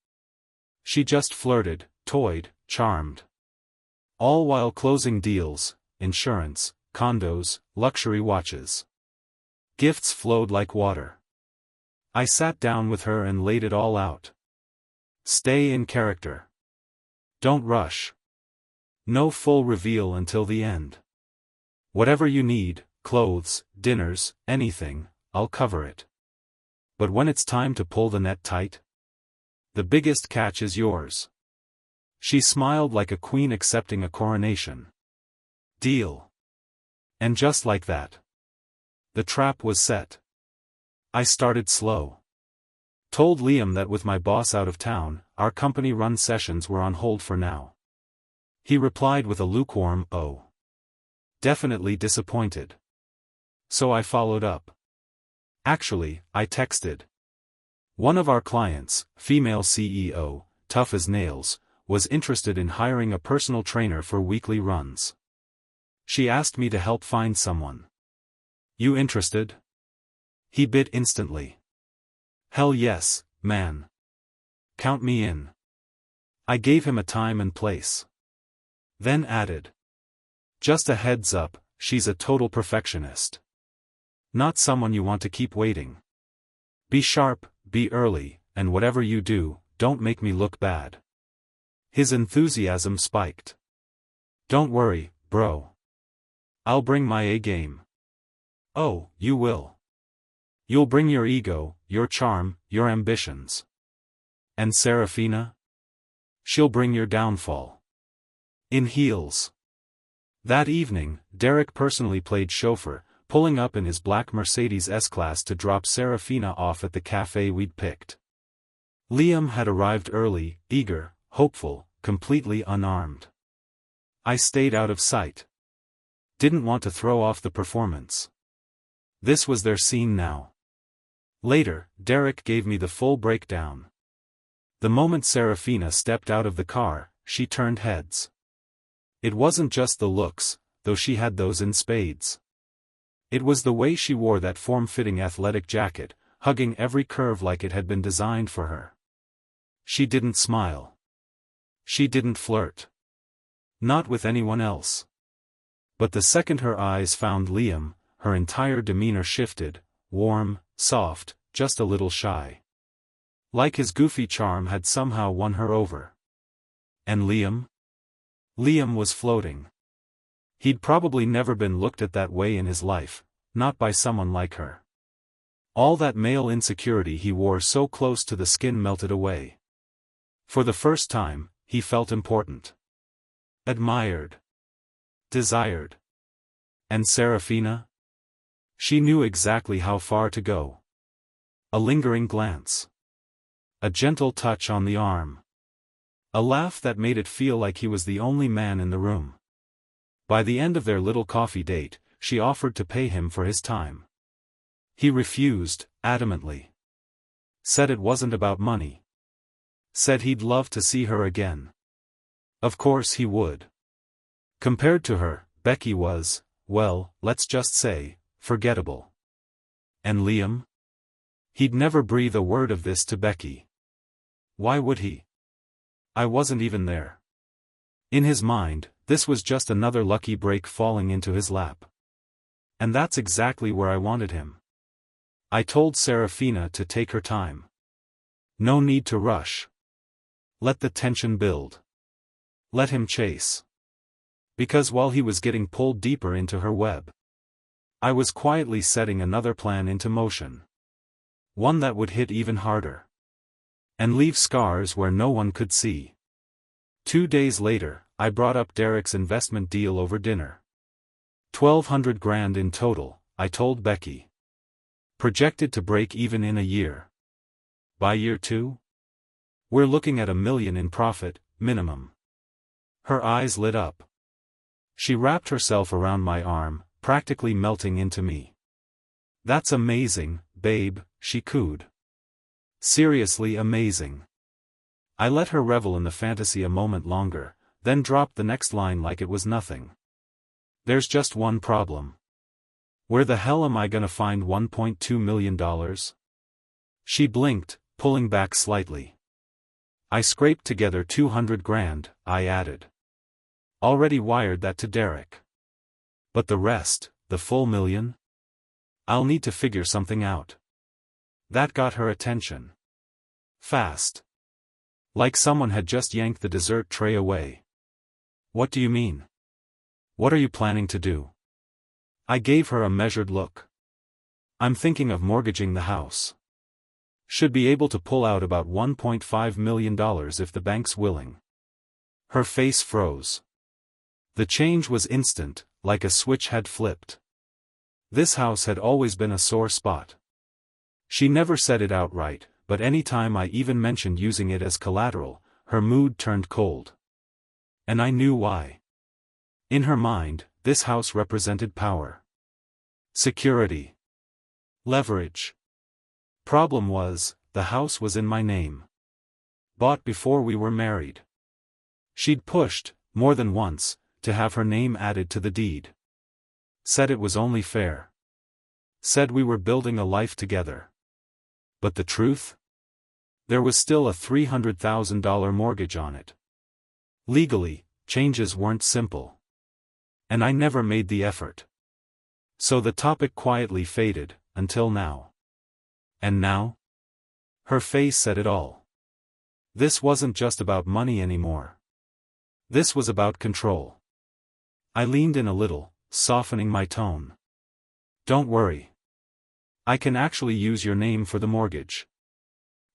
She just flirted, toyed, charmed. All while closing deals, insurance, condos, luxury watches. Gifts flowed like water. I sat down with her and laid it all out. Stay in character. Don't rush. No full reveal until the end. Whatever you need, clothes, dinners, anything, I'll cover it. But when it's time to pull the net tight, the biggest catch is yours. She smiled like a queen accepting a coronation. Deal. And just like that, the trap was set. I started slow. Told Liam that with my boss out of town, our company-run sessions were on hold for now. He replied with a lukewarm, "Oh." Definitely disappointed. So I followed up. Actually, I texted. One of our clients, female CEO, tough as nails, was interested in hiring a personal trainer for weekly runs. She asked me to help find someone. You interested? He bit instantly. Hell yes, man. Count me in. I gave him a time and place. Then added. Just a heads up, she's a total perfectionist. Not someone you want to keep waiting. Be sharp, be early, and whatever you do, don't make me look bad. His enthusiasm spiked. Don't worry, bro. I'll bring my A game. Oh, you will. You'll bring your ego, your charm, your ambitions. And Serafina? She'll bring your downfall. In heels. That evening, Derek personally played chauffeur, pulling up in his black Mercedes S-Class to drop Serafina off at the cafe we'd picked. Liam had arrived early, eager, hopeful, completely unarmed. I stayed out of sight. Didn't want to throw off the performance. This was their scene now. Later, Derek gave me the full breakdown. The moment Serafina stepped out of the car, she turned heads. It wasn't just the looks, though she had those in spades. It was the way she wore that form-fitting athletic jacket, hugging every curve like it had been designed for her. She didn't smile. She didn't flirt. Not with anyone else. But the second her eyes found Liam, her entire demeanor shifted, warm, soft, just a little shy. Like his goofy charm had somehow won her over. And Liam? Liam was floating. He'd probably never been looked at that way in his life, not by someone like her. All that male insecurity he wore so close to the skin melted away. For the first time, he felt important. Admired. Desired. And Serafina? She knew exactly how far to go. A lingering glance. A gentle touch on the arm. A laugh that made it feel like he was the only man in the room. By the end of their little coffee date, she offered to pay him for his time. He refused, adamantly. Said it wasn't about money. Said he'd love to see her again. Of course he would. Compared to her, Becky was, well, let's just say, forgettable. And Liam? He'd never breathe a word of this to Becky. Why would he? I wasn't even there. In his mind, this was just another lucky break falling into his lap. And that's exactly where I wanted him. I told Serafina to take her time. No need to rush. Let the tension build. Let him chase. Because while he was getting pulled deeper into her web, I was quietly setting another plan into motion. One that would hit even harder. And leave scars where no one could see. 2 days later, I brought up Derek's investment deal over dinner. 1,200 grand in total, I told Becky. Projected to break even in a year. By year 2? We're looking at $1 million in profit, minimum. Her eyes lit up. She wrapped herself around my arm, practically melting into me. That's amazing, babe, she cooed. Seriously amazing. I let her revel in the fantasy a moment longer, then dropped the next line like it was nothing. There's just one problem. Where the hell am I gonna find $1.2 million? She blinked, pulling back slightly. I scraped together 200 grand, I added. Already wired that to Derek. But the rest, the full $1 million? I'll need to figure something out. That got her attention. Fast. Like someone had just yanked the dessert tray away. What do you mean? What are you planning to do? I gave her a measured look. I'm thinking of mortgaging the house. Should be able to pull out about $1.5 million if the bank's willing. Her face froze. The change was instant, like a switch had flipped. This house had always been a sore spot. She never said it outright, but any time I even mentioned using it as collateral, her mood turned cold. And I knew why. In her mind, this house represented power. Security. Leverage. Problem was, the house was in my name. Bought before we were married. She'd pushed, more than once, to have her name added to the deed. Said it was only fair. Said we were building a life together. But the truth? There was still a $300,000 mortgage on it. Legally, changes weren't simple. And I never made the effort. So the topic quietly faded, until now. And now? Her face said it all. This wasn't just about money anymore. This was about control. I leaned in a little, softening my tone. Don't worry. I can actually use your name for the mortgage.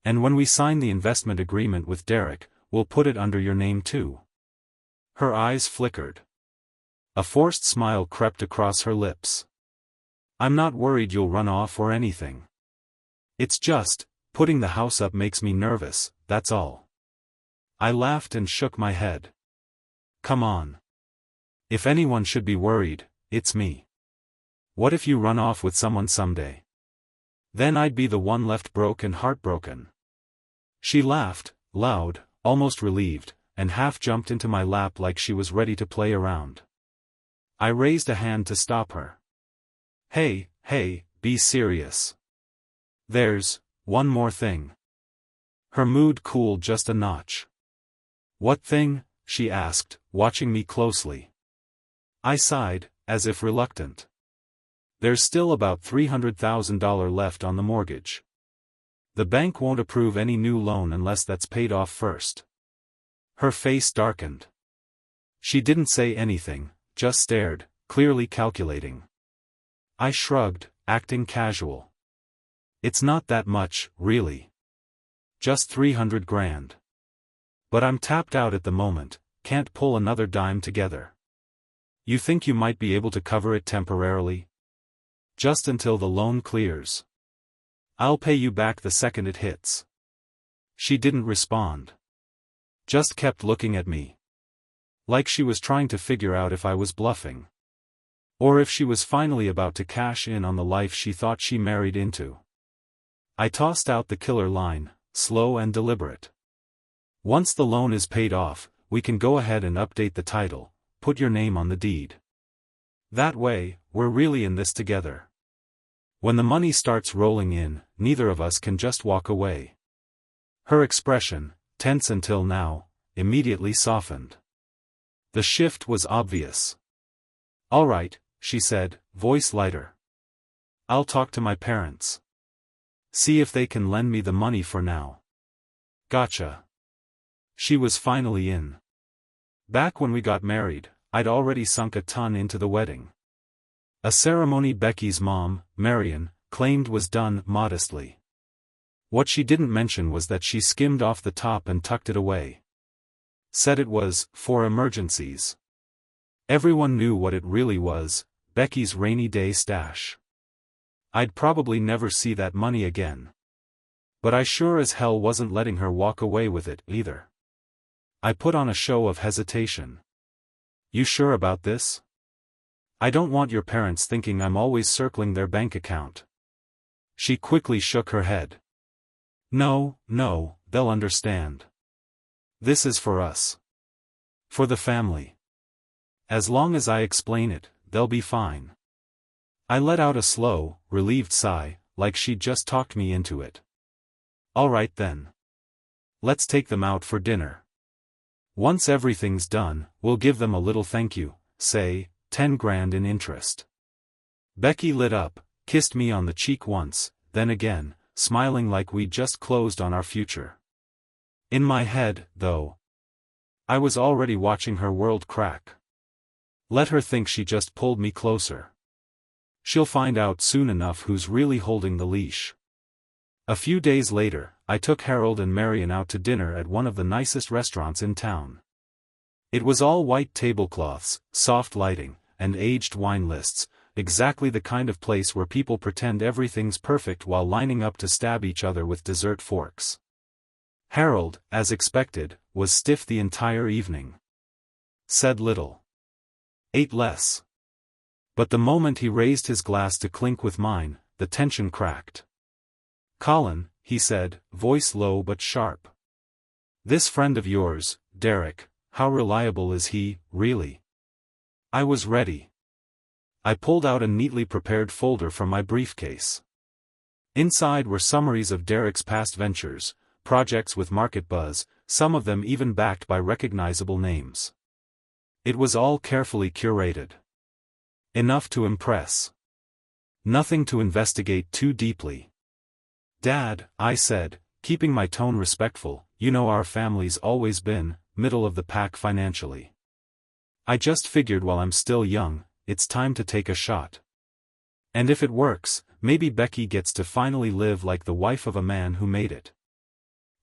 And when we sign the investment agreement with Derek, we'll put it under your name too. Her eyes flickered. A forced smile crept across her lips. I'm not worried you'll run off or anything. It's just, putting the house up makes me nervous, that's all. I laughed and shook my head. Come on. If anyone should be worried, it's me. What if you run off with someone someday? Then I'd be the one left broke and heartbroken. She laughed, loud, almost relieved, and half jumped into my lap like she was ready to play around. I raised a hand to stop her. Hey, be serious. There's one more thing. Her mood cooled just a notch. What thing? She asked, watching me closely. I sighed, as if reluctant. There's still about $300,000 left on the mortgage. The bank won't approve any new loan unless that's paid off first. Her face darkened. She didn't say anything, just stared, clearly calculating. I shrugged, acting casual. It's not that much, really. Just 300 grand. But I'm tapped out at the moment, can't pull another dime together. You think you might be able to cover it temporarily? Just until the loan clears. I'll pay you back the second it hits. She didn't respond. Just kept looking at me. Like she was trying to figure out if I was bluffing. Or if she was finally about to cash in on the life she thought she married into. I tossed out the killer line, slow and deliberate. Once the loan is paid off, we can go ahead and update the title, put your name on the deed. That way, we're really in this together. When the money starts rolling in, neither of us can just walk away. Her expression, tense until now, immediately softened. The shift was obvious. All right, she said, voice lighter. I'll talk to my parents. See if they can lend me the money for now. Gotcha. She was finally in. Back when we got married, I'd already sunk a ton into the wedding. A ceremony Becky's mom, Marion, claimed was done modestly. What she didn't mention was that she skimmed off the top and tucked it away. Said it was, for emergencies. Everyone knew what it really was, Becky's rainy day stash. I'd probably never see that money again. But I sure as hell wasn't letting her walk away with it, either. I put on a show of hesitation. You sure about this? I don't want your parents thinking I'm always circling their bank account. She quickly shook her head. No, they'll understand. This is for us. For the family. As long as I explain it, they'll be fine. I let out a slow, relieved sigh, like she'd just talked me into it. All right then. Let's take them out for dinner. Once everything's done, we'll give them a little thank you, say, 10 grand in interest. Becky lit up, kissed me on the cheek once, then again, smiling like we'd just closed on our future. In my head, though, I was already watching her world crack. Let her think she just pulled me closer. She'll find out soon enough who's really holding the leash. A few days later, I took Harold and Marion out to dinner at one of the nicest restaurants in town. It was all white tablecloths, soft lighting, and aged wine lists, exactly the kind of place where people pretend everything's perfect while lining up to stab each other with dessert forks. Harold, as expected, was stiff the entire evening. Said little. Ate less. But the moment he raised his glass to clink with mine, the tension cracked. "Colin," he said, voice low but sharp. "This friend of yours, Derek, how reliable is he, really?" I was ready. I pulled out a neatly prepared folder from my briefcase. Inside were summaries of Derek's past ventures, projects with market buzz, some of them even backed by recognizable names. It was all carefully curated. Enough to impress. Nothing to investigate too deeply. "Dad," I said, keeping my tone respectful, "you know our family's always been middle of the pack financially. I just figured while I'm still young, it's time to take a shot. And if it works, maybe Becky gets to finally live like the wife of a man who made it."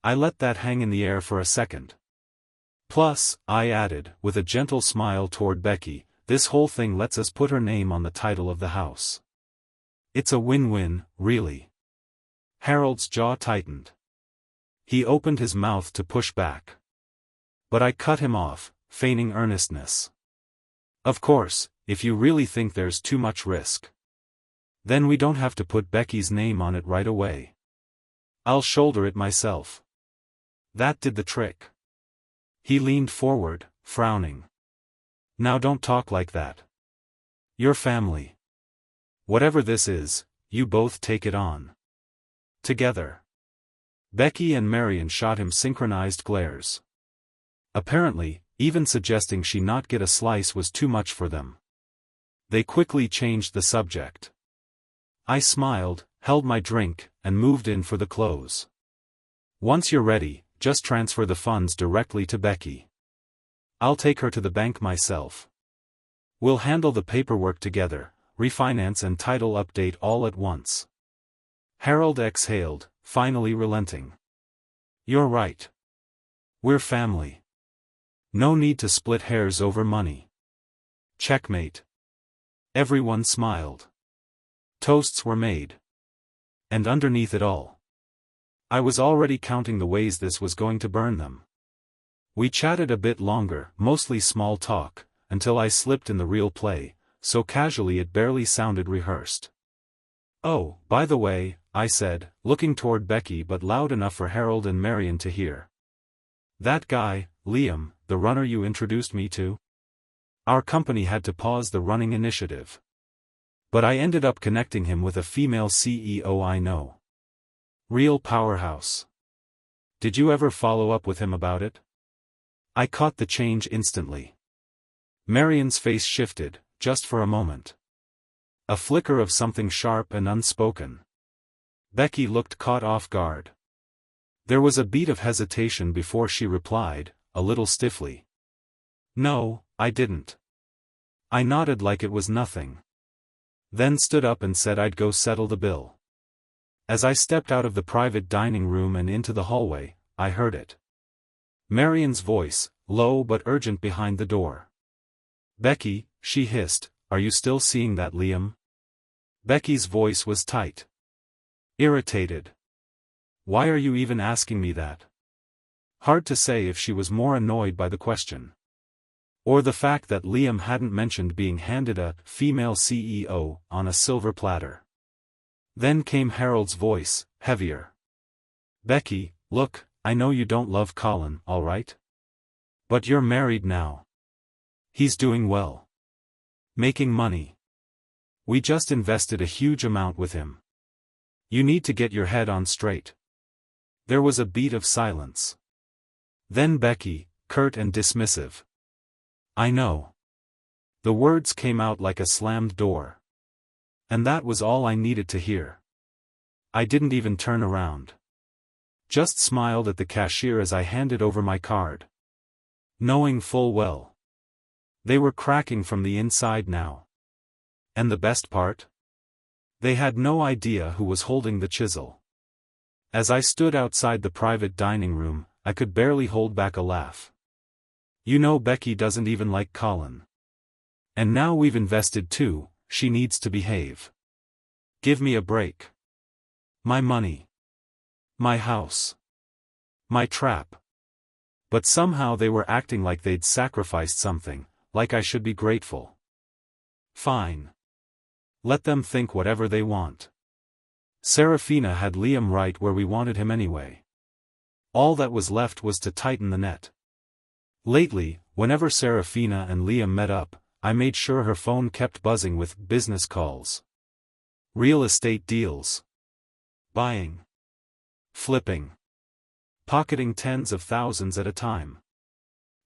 I let that hang in the air for a second. "Plus," I added, with a gentle smile toward Becky, "this whole thing lets us put her name on the title of the house. It's a win-win, really." Harold's jaw tightened. He opened his mouth to push back. But I cut him off, feigning earnestness. "Of course, if you really think there's too much risk. Then we don't have to put Becky's name on it right away. I'll shoulder it myself." That did the trick. He leaned forward, frowning. "Now don't talk like that. Your family. Whatever this is, you both take it on. Together." Becky and Marion shot him synchronized glares. Apparently, even suggesting she not get a slice was too much for them. They quickly changed the subject. I smiled, held my drink, and moved in for the close. "Once you're ready, just transfer the funds directly to Becky. I'll take her to the bank myself. We'll handle the paperwork together, refinance and title update all at once." Harold exhaled, finally relenting. "You're right. We're family. No need to split hairs over money. Checkmate." Everyone smiled. Toasts were made. And underneath it all, I was already counting the ways this was going to burn them. We chatted a bit longer, mostly small talk, until I slipped in the real play, so casually it barely sounded rehearsed. "Oh, by the way," I said, looking toward Becky but loud enough for Harold and Marion to hear. "That guy, Liam, the runner you introduced me to? Our company had to pause the running initiative. But I ended up connecting him with a female CEO I know. Real powerhouse. Did you ever follow up with him about it?" I caught the change instantly. Marion's face shifted, just for a moment. A flicker of something sharp and unspoken. Becky looked caught off guard. There was a beat of hesitation before she replied, a little stiffly. "No, I didn't." I nodded like it was nothing. Then stood up and said I'd go settle the bill. As I stepped out of the private dining room and into the hallway, I heard it. Marion's voice, low but urgent behind the door. "Becky," she hissed, "are you still seeing that Liam?" Becky's voice was tight. Irritated. "Why are you even asking me that?" Hard to say if she was more annoyed by the question. Or the fact that Liam hadn't mentioned being handed a female CEO on a silver platter. Then came Harold's voice, heavier. "Becky, look, I know you don't love Colin, all right? But you're married now. He's doing well. Making money. We just invested a huge amount with him. You need to get your head on straight." There was a beat of silence. Then Becky, curt and dismissive. "I know." The words came out like a slammed door. And that was all I needed to hear. I didn't even turn around. Just smiled at the cashier as I handed over my card. knowing full well they were cracking from the inside now. And the best part? They had no idea who was holding the chisel. As I stood outside the private dining room, I could barely hold back a laugh. You know, Becky doesn't even like Colin. And now we've invested too, she needs to behave. Give me a break. My money. My house. My trap. But somehow they were acting like they'd sacrificed something, like I should be grateful. Fine. Let them think whatever they want. Serafina had Liam right where we wanted him anyway. All that was left was to tighten the net. Lately, whenever Serafina and Liam met up, I made sure her phone kept buzzing with business calls. Real estate deals. Buying. Flipping. Pocketing tens of thousands at a time.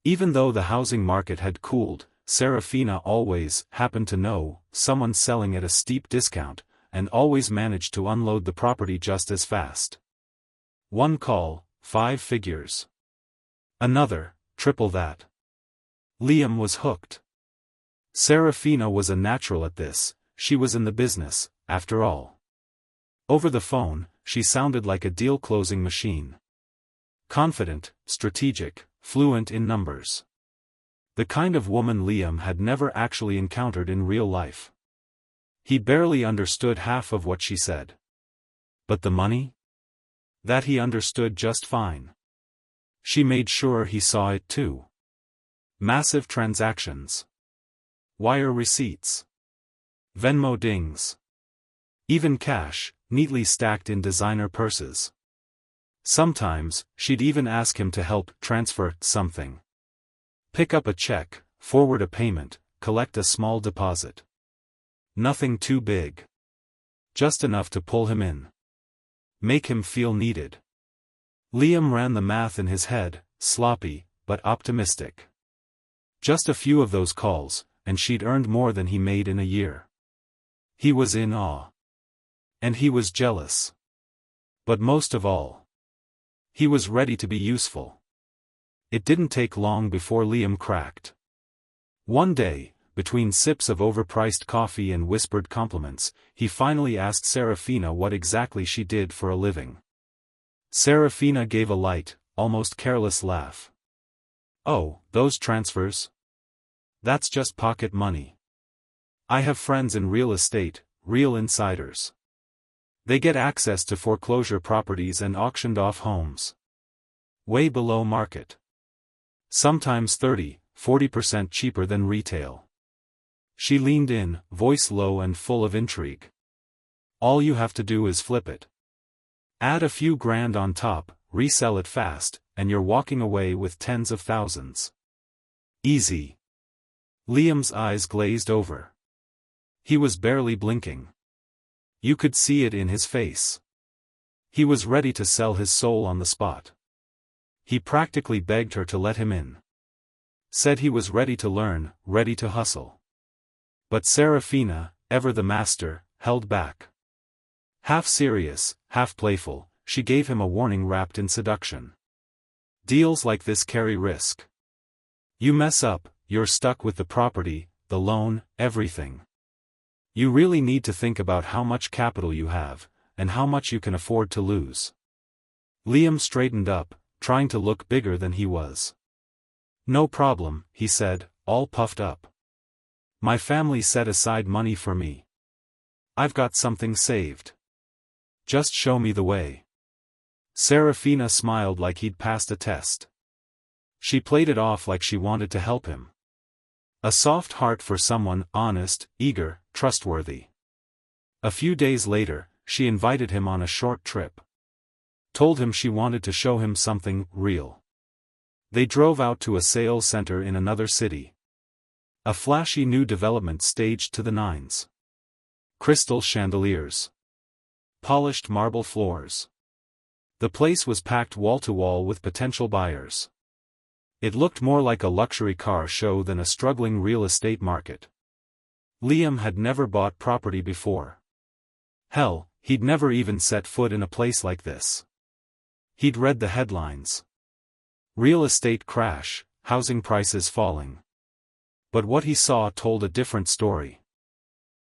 Even though the housing market had cooled, Serafina always happened to know someone selling at a steep discount, and always managed to unload the property just as fast. One call, 5 figures. Another, triple that. Liam was hooked. Serafina was a natural at this, she was in the business, after all. Over the phone, she sounded like a deal-closing machine. Confident, strategic, fluent in numbers. The kind of woman Liam had never actually encountered in real life. He barely understood half of what she said. But the money? That he understood just fine. She made sure he saw it too. Massive transactions. Wire receipts. Venmo dings. Even cash, neatly stacked in designer purses. Sometimes, she'd even ask him to help transfer something. Pick up a check, forward a payment, collect a small deposit. Nothing too big. Just enough to pull him in. Make him feel needed. Liam ran the math in his head, sloppy, but optimistic. Just a few of those calls, and she'd earned more than he made in a year. He was in awe. And he was jealous. But most of all, he was ready to be useful. It didn't take long before Liam cracked. One day, between sips of overpriced coffee and whispered compliments, he finally asked Serafina what exactly she did for a living. Serafina gave a light, almost careless laugh. Oh, those transfers? That's just pocket money. I have friends in real estate, real insiders. They get access to foreclosure properties and auctioned-off homes. Way below market. Sometimes 30–40% cheaper than retail. She leaned in, voice low and full of intrigue. All you have to do is flip it. Add a few grand on top, resell it fast, and you're walking away with tens of thousands. Easy. Liam's eyes glazed over. He was barely blinking. You could see it in his face. He was ready to sell his soul on the spot. He practically begged her to let him in. Said he was ready to learn, ready to hustle. But Serafina, ever the master, held back. Half serious, half playful, she gave him a warning wrapped in seduction. Deals like this carry risk. You mess up, you're stuck with the property, the loan, everything. You really need to think about how much capital you have, and how much you can afford to lose. Liam straightened up, trying to look bigger than he was. No problem, he said, all puffed up. My family set aside money for me. I've got something saved. Just show me the way. Serafina smiled like he'd passed a test. She played it off like she wanted to help him. A soft heart for someone honest, eager, trustworthy. A few days later, she invited him on a short trip. Told him she wanted to show him something real. They drove out to a sales center in another city. A flashy new development staged to the nines. Crystal chandeliers. Polished marble floors. The place was packed wall-to-wall with potential buyers. It looked more like a luxury car show than a struggling real estate market. Liam had never bought property before. Hell, he'd never even set foot in a place like this. He'd read the headlines. Real estate crash, housing prices falling. But what he saw told a different story.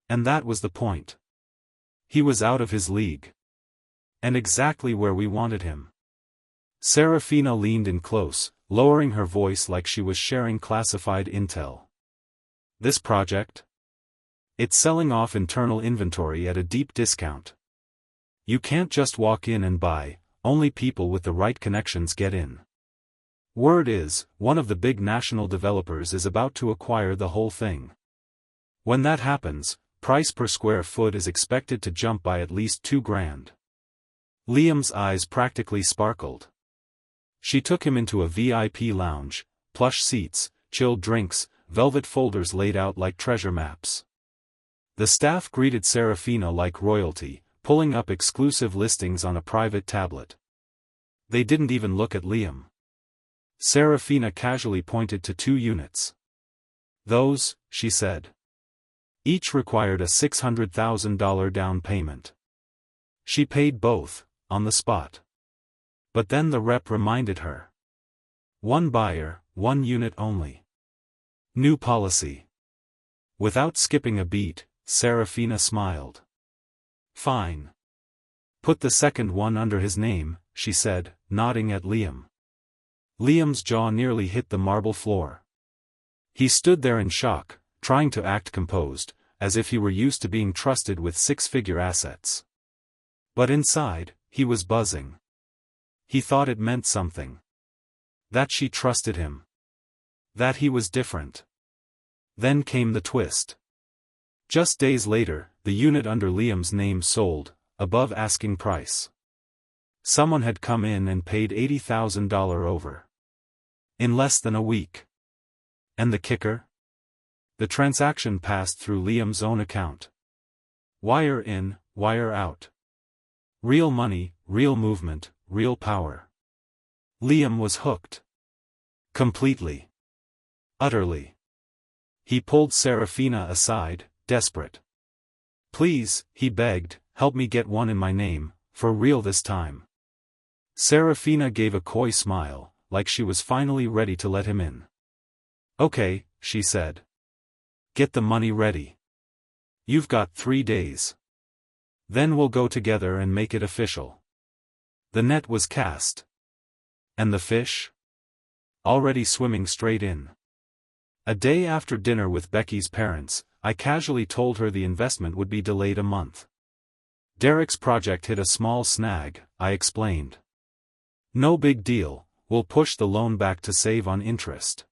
And that was the point. He was out of his league. And exactly where we wanted him. Serafina leaned in close, lowering her voice like she was sharing classified intel. This project? It's selling off internal inventory at a deep discount. You can't just walk in and buy, only people with the right connections get in. Word is, one of the big national developers is about to acquire the whole thing. When that happens, price per square foot is expected to jump by at least $2,000. Liam's eyes practically sparkled. She took him into a VIP lounge, plush seats, chilled drinks, velvet folders laid out like treasure maps. The staff greeted Serafina like royalty, pulling up exclusive listings on a private tablet. They didn't even look at Liam. Serafina casually pointed to 2 units. Those, she said. Each required a $600,000 down payment. She paid both, on the spot. But then the rep reminded her. 1 buyer, 1 unit only. New policy. Without skipping a beat, Serafina smiled. Fine. Put the second one under his name, she said, nodding at Liam. Liam's jaw nearly hit the marble floor. He stood there in shock, trying to act composed, as if he were used to being trusted with 6-figure assets. But inside, he was buzzing. He thought it meant something. That she trusted him. That he was different. Then came the twist. Just days later, the unit under Liam's name sold, above asking price. Someone had come in and paid $80,000 over. In less than a week. And the kicker? The transaction passed through Liam's own account. Wire in, wire out. Real money, real movement, real power. Liam was hooked. Completely. Utterly. He pulled Serafina aside, desperate. Please, he begged, help me get one in my name, for real this time. Serafina gave a coy smile, like she was finally ready to let him in. Okay, she said. Get the money ready. You've got 3 days. Then we'll go together and make it official. The net was cast. And the fish? Already swimming straight in. A day after dinner with Becky's parents, I casually told her the investment would be delayed a month. Derek's project hit a small snag, I explained. No big deal, we'll push the loan back to save on interest.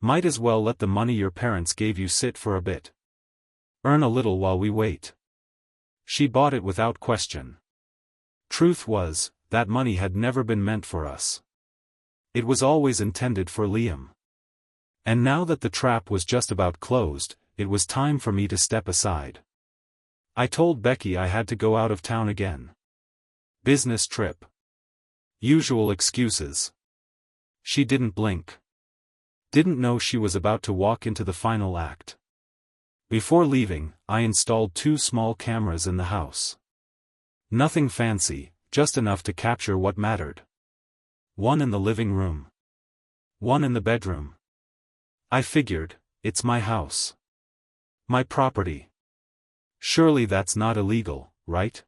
Might as well let the money your parents gave you sit for a bit. Earn a little while we wait. She bought it without question. Truth was, that money had never been meant for us. It was always intended for Liam. And now that the trap was just about closed, it was time for me to step aside. I told Becky I had to go out of town again. Business trip. Usual excuses. She didn't blink. Didn't know she was about to walk into the final act. Before leaving, I installed 2 small cameras in the house. Nothing fancy, just enough to capture what mattered. One in the living room. One in the bedroom. I figured, it's my house. My property. Surely that's not illegal, right?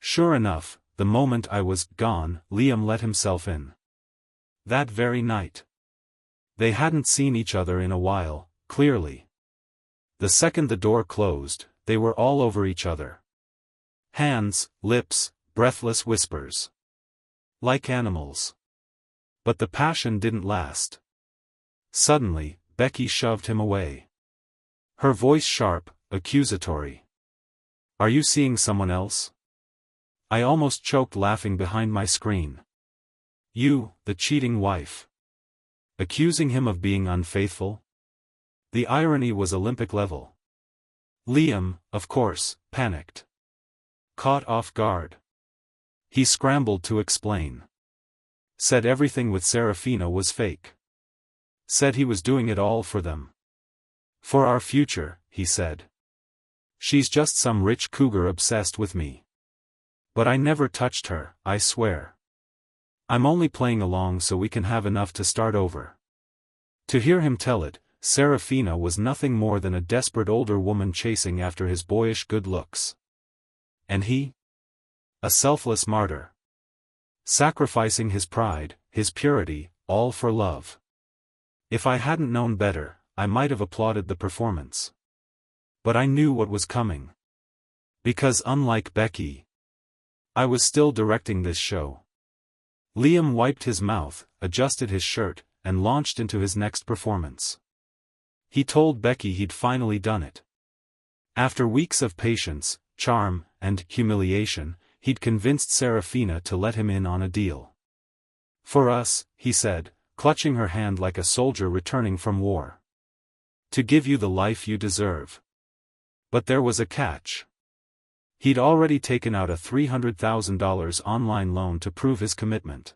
Sure enough, the moment I was gone, Liam let himself in. That very night. They hadn't seen each other in a while, clearly. The second the door closed, they were all over each other. Hands, lips, breathless whispers. Like animals. But the passion didn't last. Suddenly, Becky shoved him away. Her voice sharp, accusatory. Are you seeing someone else? I almost choked laughing behind my screen. You, the cheating wife. Accusing him of being unfaithful? The irony was Olympic level. Liam, of course, panicked. Caught off guard. He scrambled to explain. Said everything with Serafina was fake. Said he was doing it all for them. For our future, he said. She's just some rich cougar obsessed with me. But I never touched her, I swear. I'm only playing along so we can have enough to start over. To hear him tell it, Serafina was nothing more than a desperate older woman chasing after his boyish good looks. And he? A selfless martyr. Sacrificing his pride, his purity, all for love. If I hadn't known better, I might have applauded the performance. But I knew what was coming. Because unlike Becky, I was still directing this show. Liam wiped his mouth, adjusted his shirt, and launched into his next performance. He told Becky he'd finally done it. After weeks of patience, charm, and humiliation, he'd convinced Serafina to let him in on a deal. For us, he said, clutching her hand like a soldier returning from war. To give you the life you deserve. But there was a catch. He'd already taken out a $300,000 online loan to prove his commitment.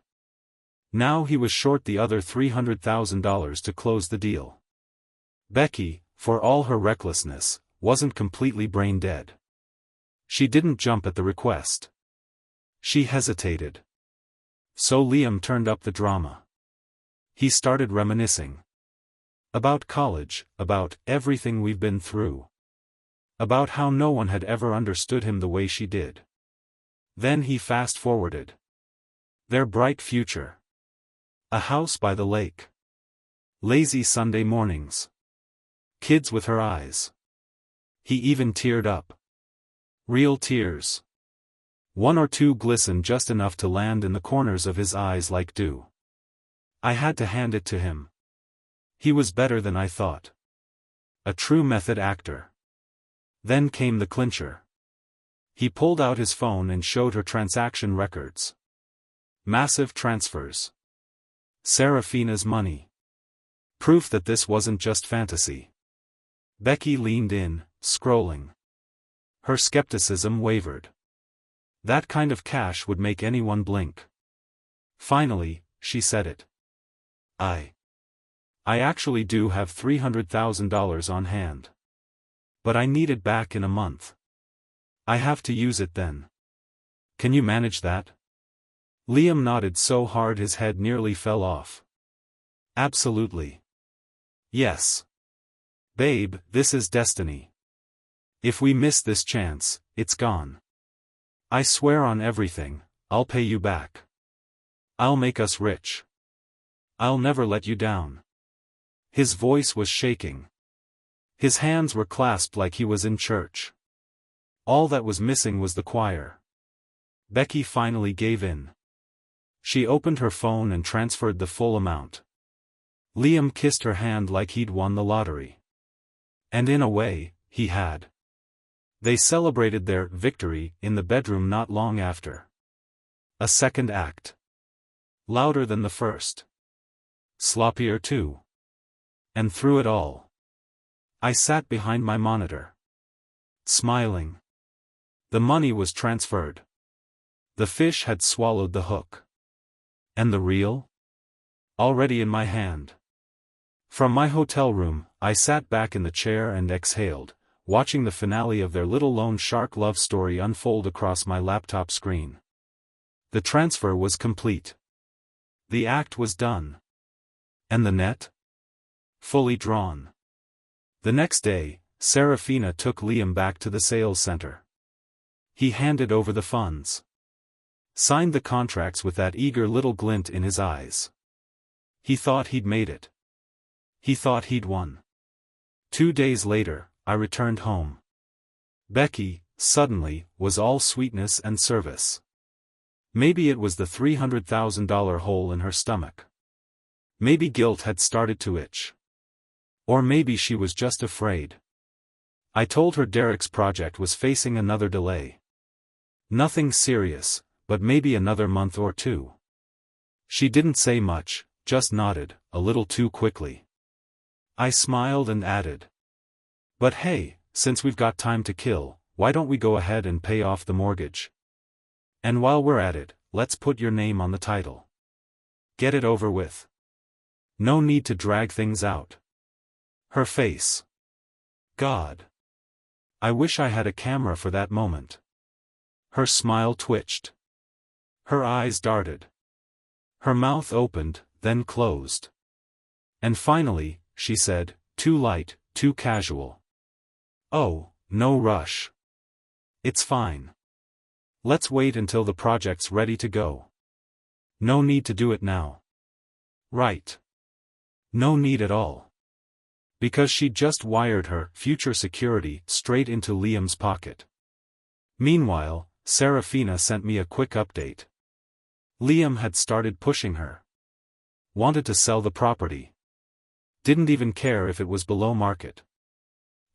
Now he was short the other $300,000 to close the deal. Becky, for all her recklessness, wasn't completely brain dead. She didn't jump at the request. She hesitated. So Liam turned up the drama. He started reminiscing. About college, about everything we've been through. About how no one had ever understood him the way she did. Then he fast-forwarded. Their bright future. A house by the lake. Lazy Sunday mornings. Kids with her eyes. He even teared up. Real tears. One or two glistened just enough to land in the corners of his eyes like dew. I had to hand it to him. He was better than I thought. A true method actor. Then came the clincher. He pulled out his phone and showed her transaction records. Massive transfers. Serafina's money. Proof that this wasn't just fantasy. Becky leaned in, scrolling. Her skepticism wavered. That kind of cash would make anyone blink. Finally, she said it. I actually do have $300,000 on hand. But I need it back in a month. I have to use it then. Can you manage that? Liam nodded so hard his head nearly fell off. Absolutely. Yes. Babe, this is destiny. If we miss this chance, it's gone. I swear on everything, I'll pay you back. I'll make us rich. I'll never let you down. His voice was shaking. His hands were clasped like he was in church. All that was missing was the choir. Becky finally gave in. She opened her phone and transferred the full amount. Liam kissed her hand like he'd won the lottery. And in a way, he had. They celebrated their victory in the bedroom not long after. A second act. Louder than the first. Sloppier too. And through it all, I sat behind my monitor. Smiling. The money was transferred. The fish had swallowed the hook. And the reel? Already in my hand. From my hotel room, I sat back in the chair and exhaled, watching the finale of their little lone shark love story unfold across my laptop screen. The transfer was complete. The act was done. And the net? Fully drawn. The next day, Serafina took Liam back to the sales center. He handed over the funds. Signed the contracts with that eager little glint in his eyes. He thought he'd made it. He thought he'd won. 2 days later, I returned home. Becky, suddenly, was all sweetness and service. Maybe it was the $300,000 hole in her stomach. Maybe guilt had started to itch. Or maybe she was just afraid. I told her Derek's project was facing another delay. Nothing serious, but maybe another month or two. She didn't say much, just nodded, a little too quickly. I smiled and added. But hey, since we've got time to kill, why don't we go ahead and pay off the mortgage? And while we're at it, let's put your name on the title. Get it over with. No need to drag things out. Her face. God. I wish I had a camera for that moment. Her smile twitched. Her eyes darted. Her mouth opened, then closed. And finally, she said, too light, too casual. Oh, no rush. It's fine. Let's wait until the project's ready to go. No need to do it now. Right. No need at all. Because she'd just wired her future security straight into Liam's pocket. Meanwhile, Serafina sent me a quick update. Liam had started pushing her. Wanted to sell the property. Didn't even care if it was below market.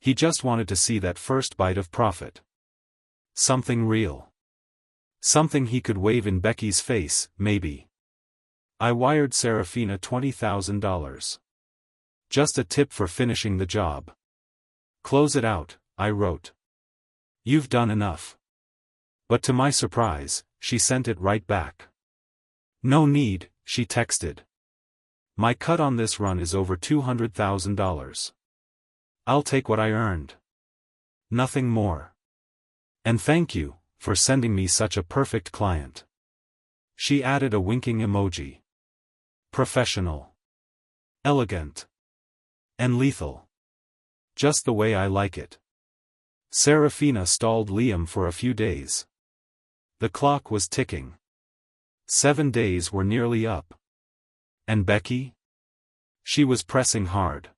He just wanted to see that first bite of profit. Something real. Something he could wave in Becky's face, maybe. I wired Serafina $20,000. Just a tip for finishing the job. Close it out, I wrote. You've done enough. But to my surprise, she sent it right back. No need, she texted. My cut on this run is over $200,000. I'll take what I earned. Nothing more. And thank you for sending me such a perfect client. She added a winking emoji. Professional. Elegant. And lethal. Just the way I like it. Serafina stalled Liam for a few days. The clock was ticking. 7 days were nearly up. And Becky? She was pressing hard.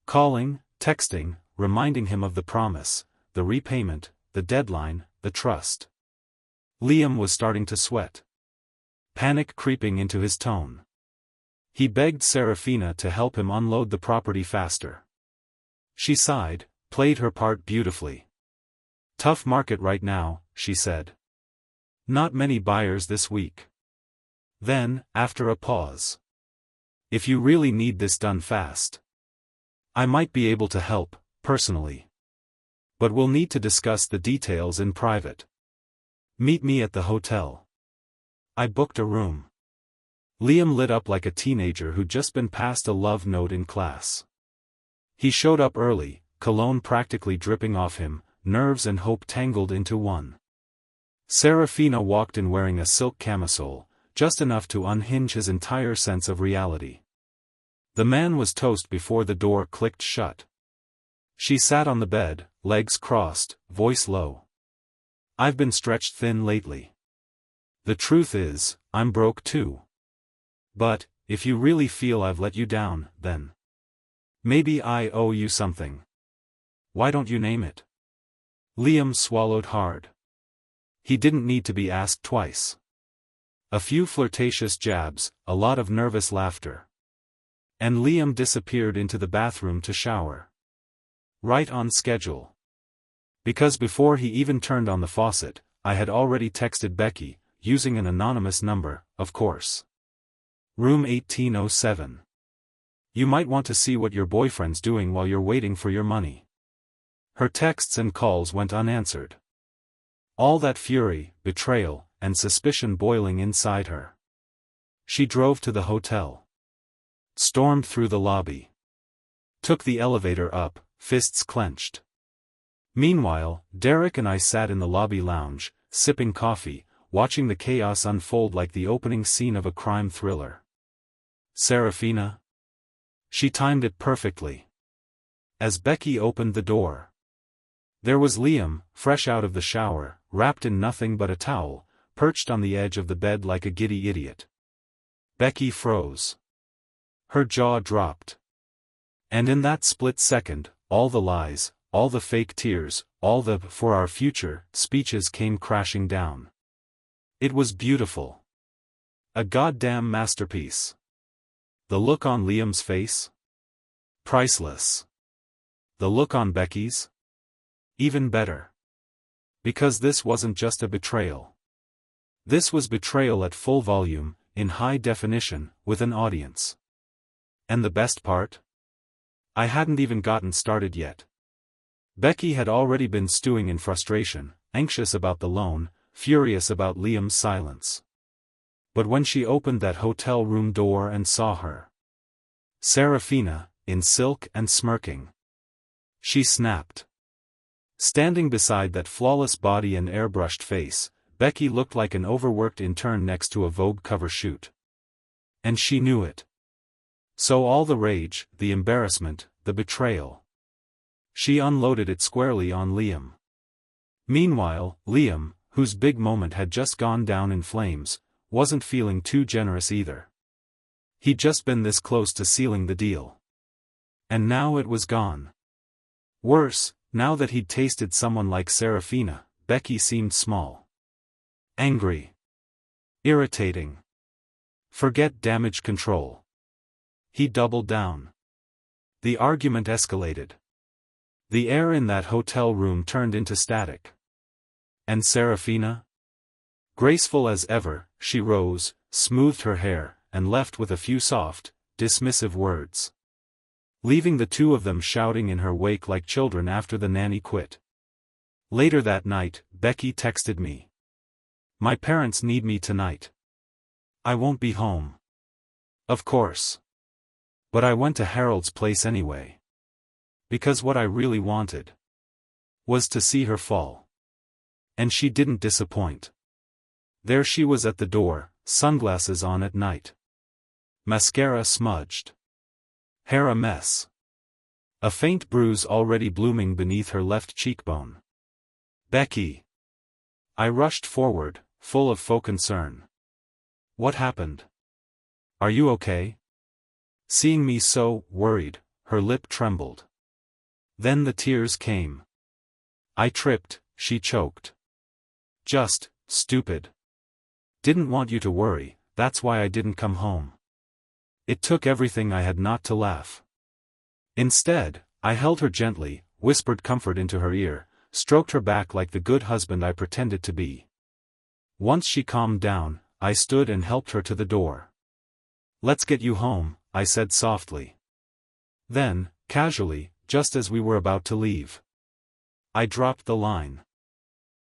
Calling, texting, reminding him of the promise, the repayment, the deadline, the trust. Liam was starting to sweat. Panic creeping into his tone. He begged Serafina to help him unload the property faster. She sighed, played her part beautifully. Tough market right now, she said. Not many buyers this week. Then, after a pause. If you really need this done fast, I might be able to help, personally. But we'll need to discuss the details in private. Meet me at the hotel. I booked a room. Liam lit up like a teenager who'd just been passed a love note in class. He showed up early, cologne practically dripping off him, nerves and hope tangled into one. Serafina walked in wearing a silk camisole, just enough to unhinge his entire sense of reality. The man was toast before the door clicked shut. She sat on the bed, legs crossed, voice low. I've been stretched thin lately. The truth is, I'm broke too. But, if you really feel I've let you down, then maybe I owe you something. Why don't you name it? Liam swallowed hard. He didn't need to be asked twice. A few flirtatious jabs, a lot of nervous laughter. And Liam disappeared into the bathroom to shower. Right on schedule. Because before he even turned on the faucet, I had already texted Becky, using an anonymous number, of course. Room 1807. You might want to see what your boyfriend's doing while you're waiting for your money. Her texts and calls went unanswered. All that fury, betrayal, and suspicion boiling inside her. She drove to the hotel. Stormed through the lobby. Took the elevator up, fists clenched. Meanwhile, Derek and I sat in the lobby lounge, sipping coffee, watching the chaos unfold like the opening scene of a crime thriller. Serafina? She timed it perfectly. As Becky opened the door, there was Liam, fresh out of the shower, wrapped in nothing but a towel, perched on the edge of the bed like a giddy idiot. Becky froze. Her jaw dropped. And in that split second, all the lies, all the fake tears, all the "for our future" speeches came crashing down. It was beautiful. A goddamn masterpiece. The look on Liam's face? Priceless. The look on Becky's? Even better. Because this wasn't just a betrayal. This was betrayal at full volume, in high definition, with an audience. And the best part? I hadn't even gotten started yet. Becky had already been stewing in frustration, anxious about the loan, furious about Liam's silence. But when she opened that hotel room door and saw her, Serafina, in silk and smirking, she snapped. Standing beside that flawless body and airbrushed face, Becky looked like an overworked intern next to a Vogue cover shoot. And she knew it. So all the rage, the embarrassment, the betrayal. She unloaded it squarely on Liam. Meanwhile, Liam, whose big moment had just gone down in flames, wasn't feeling too generous either. He'd just been this close to sealing the deal. And now it was gone. Worse, now that he'd tasted someone like Serafina, Becky seemed small. Angry. Irritating. Forget damage control. He doubled down. The argument escalated. The air in that hotel room turned into static. And Serafina? Graceful as ever, she rose, smoothed her hair, and left with a few soft, dismissive words. Leaving the two of them shouting in her wake like children after the nanny quit. Later that night, Becky texted me. My parents need me tonight. I won't be home. Of course. But I went to Harold's place anyway. Because what I really wanted was to see her fall. And she didn't disappoint. There she was at the door, sunglasses on at night. Mascara smudged. Hair a mess. A faint bruise already blooming beneath her left cheekbone. Becky. I rushed forward, full of faux concern. What happened? Are you okay? Seeing me so worried, her lip trembled. Then the tears came. I tripped, she choked. Just, stupid. Didn't want you to worry, that's why I didn't come home. It took everything I had not to laugh. Instead, I held her gently, whispered comfort into her ear, stroked her back like the good husband I pretended to be. Once she calmed down, I stood and helped her to the door. Let's get you home, I said softly. Then, casually, just as we were about to leave, I dropped the line.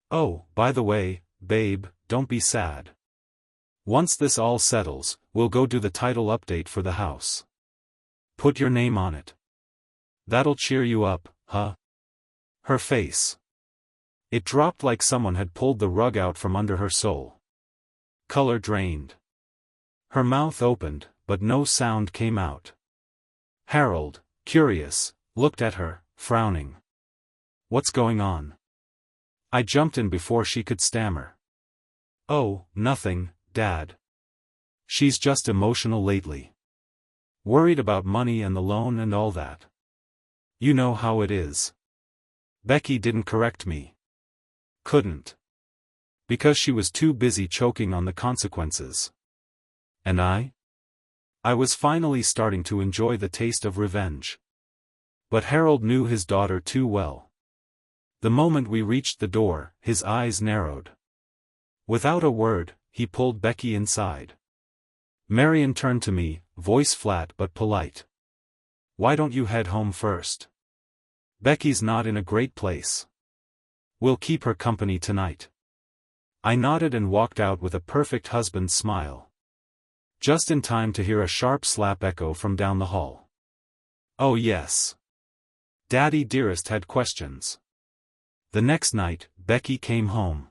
Oh, by the way, babe, don't be sad. Once this all settles, we'll go do the title update for the house. Put your name on it. That'll cheer you up, huh? Her face. It dropped like someone had pulled the rug out from under her soul. Color drained. Her mouth opened, but no sound came out. Harold, curious, looked at her, frowning. What's going on? I jumped in before she could stammer. Oh, nothing, Dad. She's just emotional lately. Worried about money and the loan and all that. You know how it is. Becky didn't correct me. Couldn't. Because she was too busy choking on the consequences. And I was finally starting to enjoy the taste of revenge. But Harold knew his daughter too well. The moment we reached the door, his eyes narrowed. Without a word, he pulled Becky inside. Marion turned to me, voice flat but polite. Why don't you head home first? Becky's not in a great place. We'll keep her company tonight. I nodded and walked out with a perfect husband smile. Just in time to hear a sharp slap echo from down the hall. Oh yes. Daddy dearest had questions. The next night, Becky came home.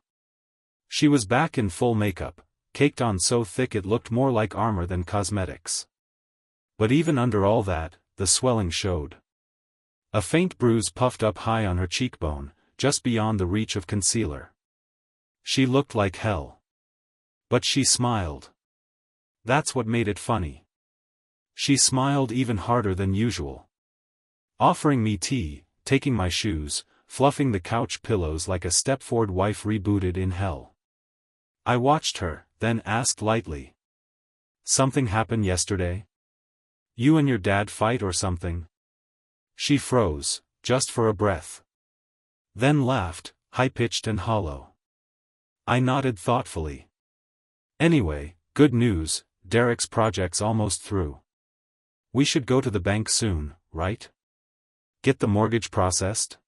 She was back in full makeup, caked on so thick it looked more like armor than cosmetics. But even under all that, the swelling showed. A faint bruise puffed up high on her cheekbone, just beyond the reach of concealer. She looked like hell. But she smiled. That's what made it funny. She smiled even harder than usual. Offering me tea, taking my shoes, fluffing the couch pillows like a Stepford wife rebooted in hell. I watched her, then asked lightly. Something happened yesterday? You and your dad fight or something? She froze, just for a breath. Then laughed, high-pitched and hollow. I nodded thoughtfully. Anyway, good news, Derek's project's almost through. We should go to the bank soon, right? Get the mortgage processed?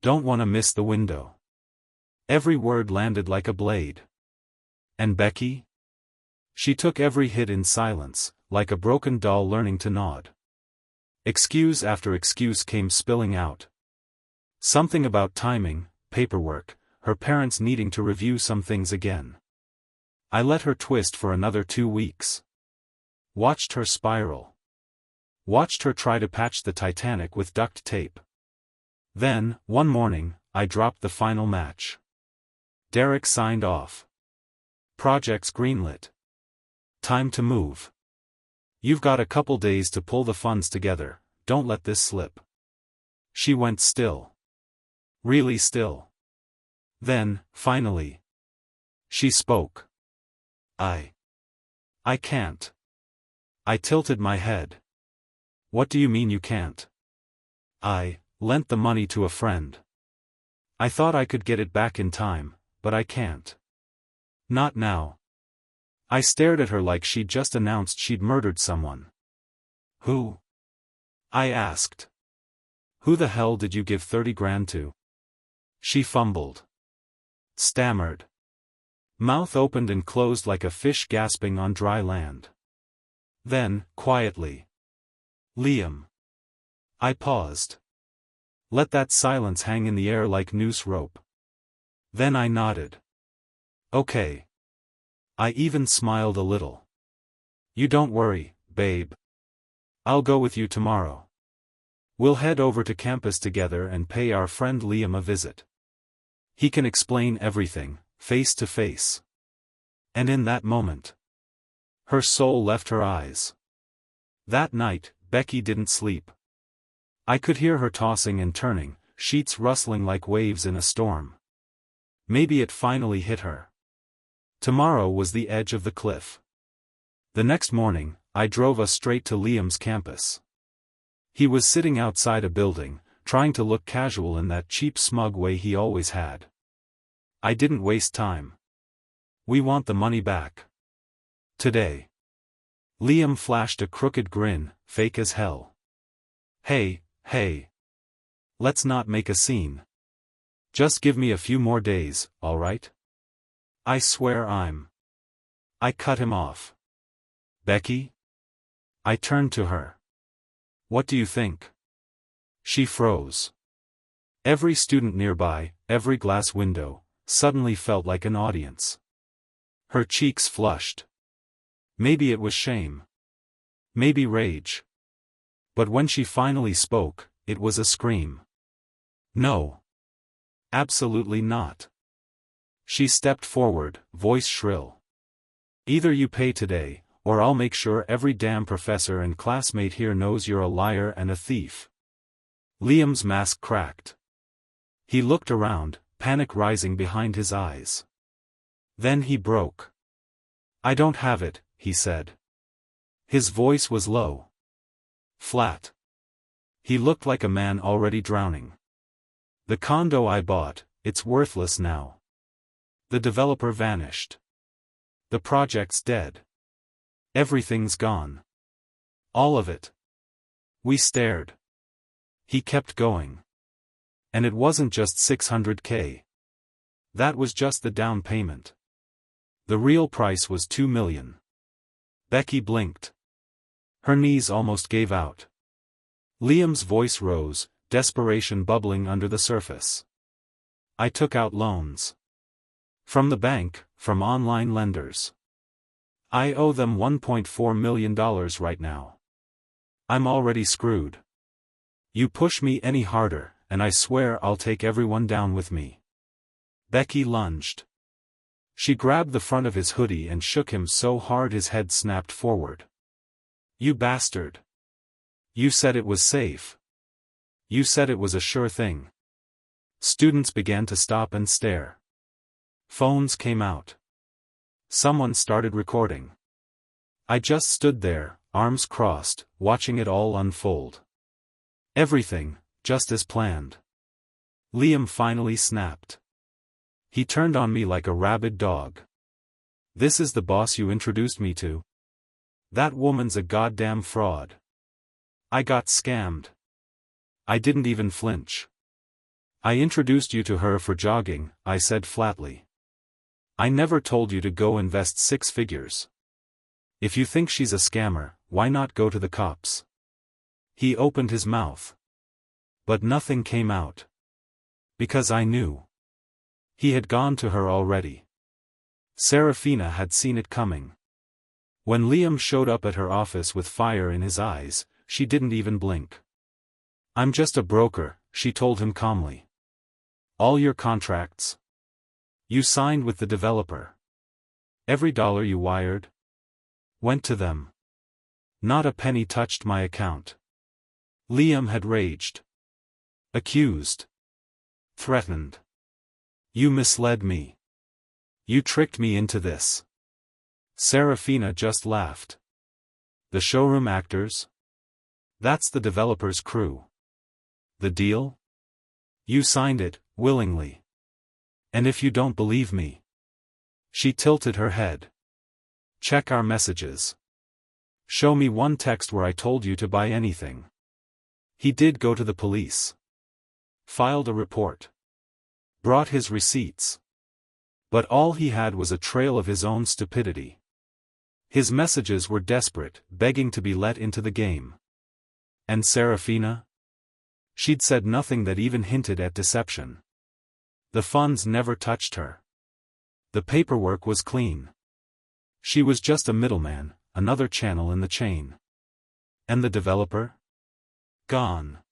Don't want to miss the window. Every word landed like a blade. And Becky? She took every hit in silence, like a broken doll learning to nod. Excuse after excuse came spilling out. Something about timing, paperwork, her parents needing to review some things again. I let her twist for another 2 weeks. Watched her spiral. Watched her try to patch the Titanic with duct tape. Then, one morning, I dropped the final match. Derek signed off. Project's greenlit. Time to move. You've got a couple days to pull the funds together, don't let this slip. She went still. Really still. Then, finally, she spoke. I can't. I tilted my head. What do you mean you can't? I lent the money to a friend. I thought I could get it back in time, but I can't. Not now. I stared at her like she'd just announced she'd murdered someone. Who? I asked. Who the hell did you give 30 grand to? She fumbled. Stammered. Mouth opened and closed like a fish gasping on dry land. Then, quietly. Liam. I paused. Let that silence hang in the air like noose rope. Then I nodded. Okay. I even smiled a little. You don't worry, babe. I'll go with you tomorrow. We'll head over to campus together and pay our friend Liam a visit. He can explain everything, face to face. And in that moment, her soul left her eyes. That night, Becky didn't sleep. I could hear her tossing and turning, sheets rustling like waves in a storm. Maybe it finally hit her. Tomorrow was the edge of the cliff. The next morning, I drove us straight to Liam's campus. He was sitting outside a building, trying to look casual in that cheap smug way he always had. I didn't waste time. We want the money back. Today. Liam flashed a crooked grin, fake as hell. Hey. Let's not make a scene. Just give me a few more days, alright? I swear I cut him off. Becky? I turned to her. What do you think? She froze. Every student nearby, every glass window, suddenly felt like an audience. Her cheeks flushed. Maybe it was shame. Maybe rage. But when she finally spoke, it was a scream. No. Absolutely not. She stepped forward, voice shrill. Either you pay today, or I'll make sure every damn professor and classmate here knows you're a liar and a thief. Liam's mask cracked. He looked around, panic rising behind his eyes. Then he broke. I don't have it, he said. His voice was low. Flat. He looked like a man already drowning. The condo I bought, it's worthless now. The developer vanished. The project's dead. Everything's gone. All of it. We stared. He kept going. And it wasn't just $600K. That was just the down payment. The real price was $2 million. Becky blinked. Her knees almost gave out. Liam's voice rose, desperation bubbling under the surface. I took out loans. From the bank, from online lenders. I owe them $1.4 million right now. I'm already screwed. You push me any harder, and I swear I'll take everyone down with me. Becky lunged. She grabbed the front of his hoodie and shook him so hard his head snapped forward. You bastard. You said it was safe. You said it was a sure thing. Students began to stop and stare. Phones came out. Someone started recording. I just stood there, arms crossed, watching it all unfold. Everything, just as planned. Liam finally snapped. He turned on me like a rabid dog. This is the boss you introduced me to? That woman's a goddamn fraud. I got scammed. I didn't even flinch. I introduced you to her for jogging, I said flatly. I never told you to go invest 6 figures. If you think she's a scammer, why not go to the cops? He opened his mouth. But nothing came out. Because I knew. He had gone to her already. Serafina had seen it coming. When Liam showed up at her office with fire in his eyes, she didn't even blink. "I'm just a broker," she told him calmly. "All your contracts you signed with the developer, every dollar you wired, went to them. Not a penny touched my account." Liam had raged. Accused. Threatened. "You misled me. You tricked me into this." Serafina just laughed. "The showroom actors? That's the developer's crew. The deal? You signed it, willingly. And if you don't believe me..." She tilted her head. "Check our messages. Show me one text where I told you to buy anything." He did go to the police. Filed a report. Brought his receipts. But all he had was a trail of his own stupidity. His messages were desperate, begging to be let into the game. And Serafina? She'd said nothing that even hinted at deception. The funds never touched her. The paperwork was clean. She was just a middleman, another channel in the chain. And the developer? Gone.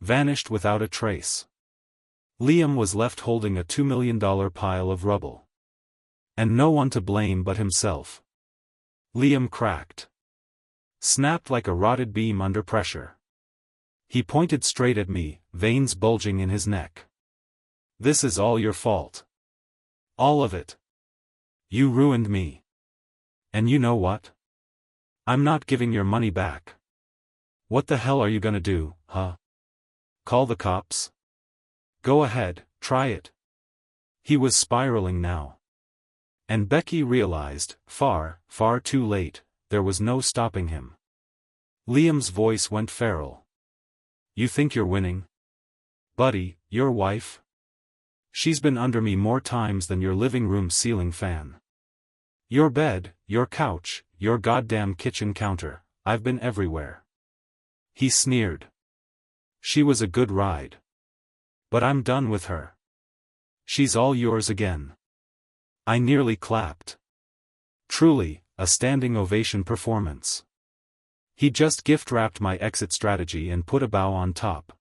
Vanished without a trace. Liam was left holding a $2 million pile of rubble. And no one to blame but himself. Liam cracked. Snapped like a rotted beam under pressure. He pointed straight at me, veins bulging in his neck. "This is all your fault. All of it. You ruined me. And you know what? I'm not giving your money back. What the hell are you gonna do, huh? Call the cops? Go ahead, try it." He was spiraling now. And Becky realized, far, far too late, there was no stopping him. Liam's voice went feral. "You think you're winning? Buddy, your wife? She's been under me more times than your living room ceiling fan. Your bed, your couch, your goddamn kitchen counter, I've been everywhere." He sneered. "She was a good ride. But I'm done with her. She's all yours again." I nearly clapped. Truly, a standing ovation performance. He just gift-wrapped my exit strategy and put a bow on top.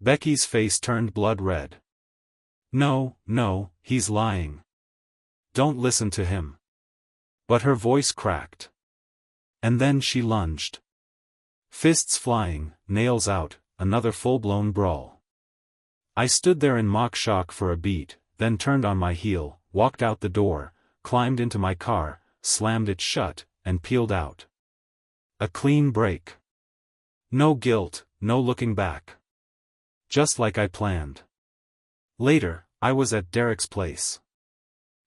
Becky's face turned blood red. "No, no, he's lying. Don't listen to him." But her voice cracked. And then she lunged. Fists flying, nails out, another full-blown brawl. I stood there in mock shock for a beat, then turned on my heel, walked out the door, climbed into my car, slammed it shut, and peeled out. A clean break. No guilt, no looking back. Just like I planned. Later, I was at Derek's place.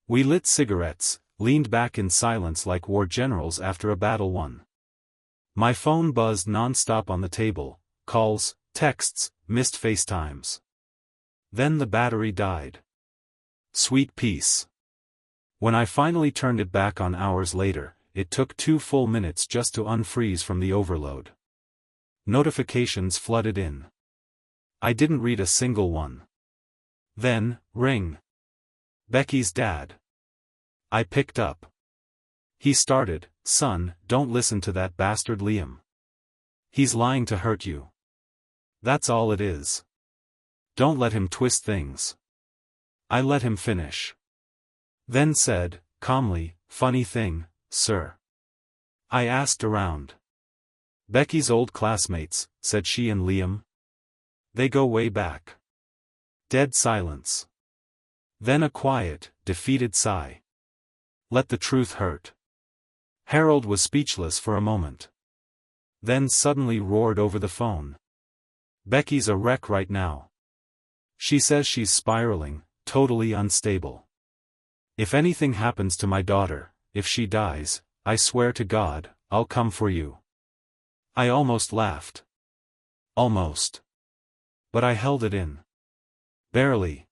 We lit cigarettes, leaned back in silence like war generals after a battle won. My phone buzzed non-stop on the table, calls, texts, missed FaceTimes. Then the battery died. Sweet peace. When I finally turned it back on hours later, it took 2 full minutes just to unfreeze from the overload. Notifications flooded in. I didn't read a single one. Then, ring. Becky's dad. I picked up. He started, "Son, don't listen to that bastard Liam. He's lying to hurt you. That's all it is. Don't let him twist things." I let him finish. Then said, calmly, "Funny thing, sir. I asked around. Becky's old classmates," said she, "and Liam. They go way back." Dead silence. Then a quiet, defeated sigh. Let the truth hurt. Harold was speechless for a moment. Then suddenly roared over the phone. "Becky's a wreck right now. She says she's spiraling, totally unstable. If anything happens to my daughter, if she dies, I swear to God, I'll come for you." I almost laughed. Almost. But I held it in. Barely.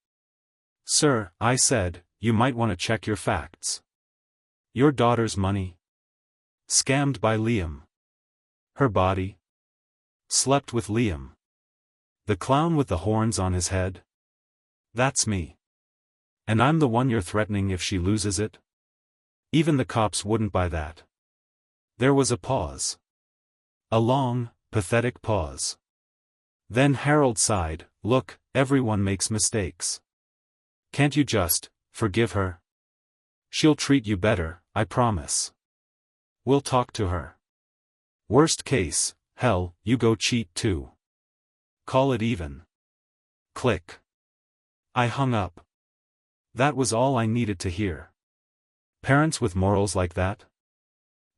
"Sir," I said, "you might want to check your facts. Your daughter's money? Scammed by Liam. Her body? Slept with Liam. The clown with the horns on his head? That's me. And I'm the one you're threatening if she loses it? Even the cops wouldn't buy that." There was a pause. A long, pathetic pause. Then Harold sighed, "Look, everyone makes mistakes. Can't you just forgive her? She'll treat you better, I promise. We'll talk to her. Worst case, hell, you go cheat too. Call it even." Click. I hung up. That was all I needed to hear. Parents with morals like that?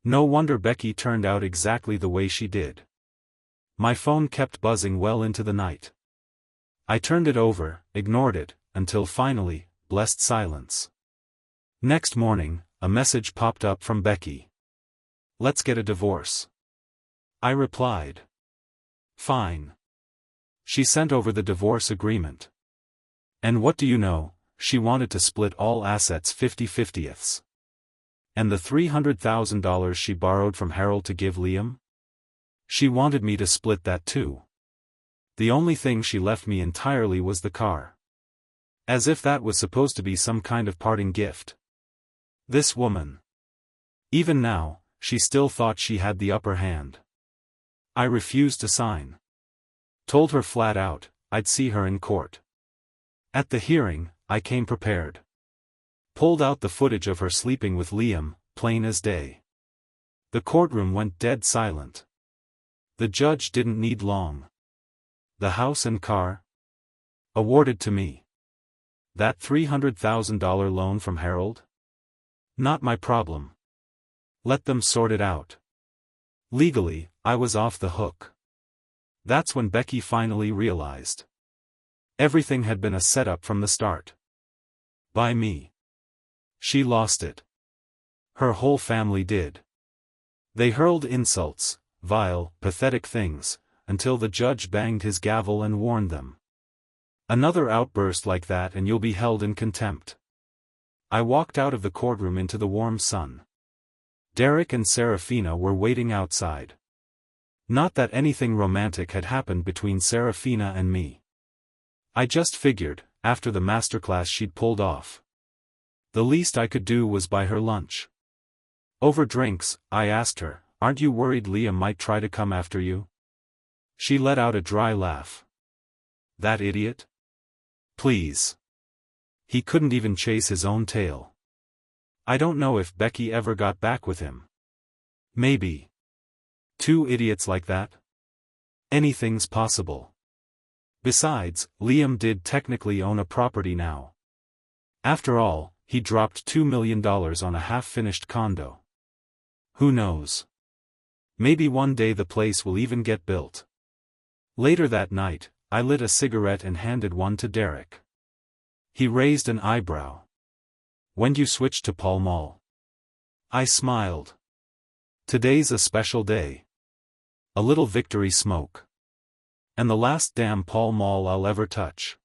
No wonder Becky turned out exactly the way she did. My phone kept buzzing well into the night. I turned it over, ignored it, until finally, blessed silence. Next morning, a message popped up from Becky. "Let's get a divorce." I replied. "Fine." She sent over the divorce agreement. And what do you know, she wanted to split all assets 50/50ths. And the $300,000 she borrowed from Harold to give Liam? She wanted me to split that too. The only thing she left me entirely was the car. As if that was supposed to be some kind of parting gift. This woman. Even now, she still thought she had the upper hand. I refused to sign. Told her flat out, I'd see her in court. At the hearing, I came prepared. Pulled out the footage of her sleeping with Liam, plain as day. The courtroom went dead silent. The judge didn't need long. The house and car? Awarded to me. That $300,000 loan from Harold? Not my problem. Let them sort it out. Legally, I was off the hook. That's when Becky finally realized. Everything had been a setup from the start. By me. She lost it. Her whole family did. They hurled insults, vile, pathetic things, until the judge banged his gavel and warned them. Another outburst like that and you'll be held in contempt. I walked out of the courtroom into the warm sun. Derek and Serafina were waiting outside. Not that anything romantic had happened between Serafina and me. I just figured, after the masterclass she'd pulled off, the least I could do was buy her lunch. Over drinks, I asked her, "Aren't you worried Liam might try to come after you?" She let out a dry laugh. That idiot? Please. He couldn't even chase his own tail. I don't know if Becky ever got back with him. Maybe. Two idiots like that? Anything's possible. Besides, Liam did technically own a property now. After all, he dropped $2 million on a half-finished condo. Who knows? Maybe one day the place will even get built. Later that night, I lit a cigarette and handed one to Derek. He raised an eyebrow. "When'd you switch to Pall Mall?" I smiled. "Today's a special day. A little victory smoke. And the last damn Pall Mall I'll ever touch."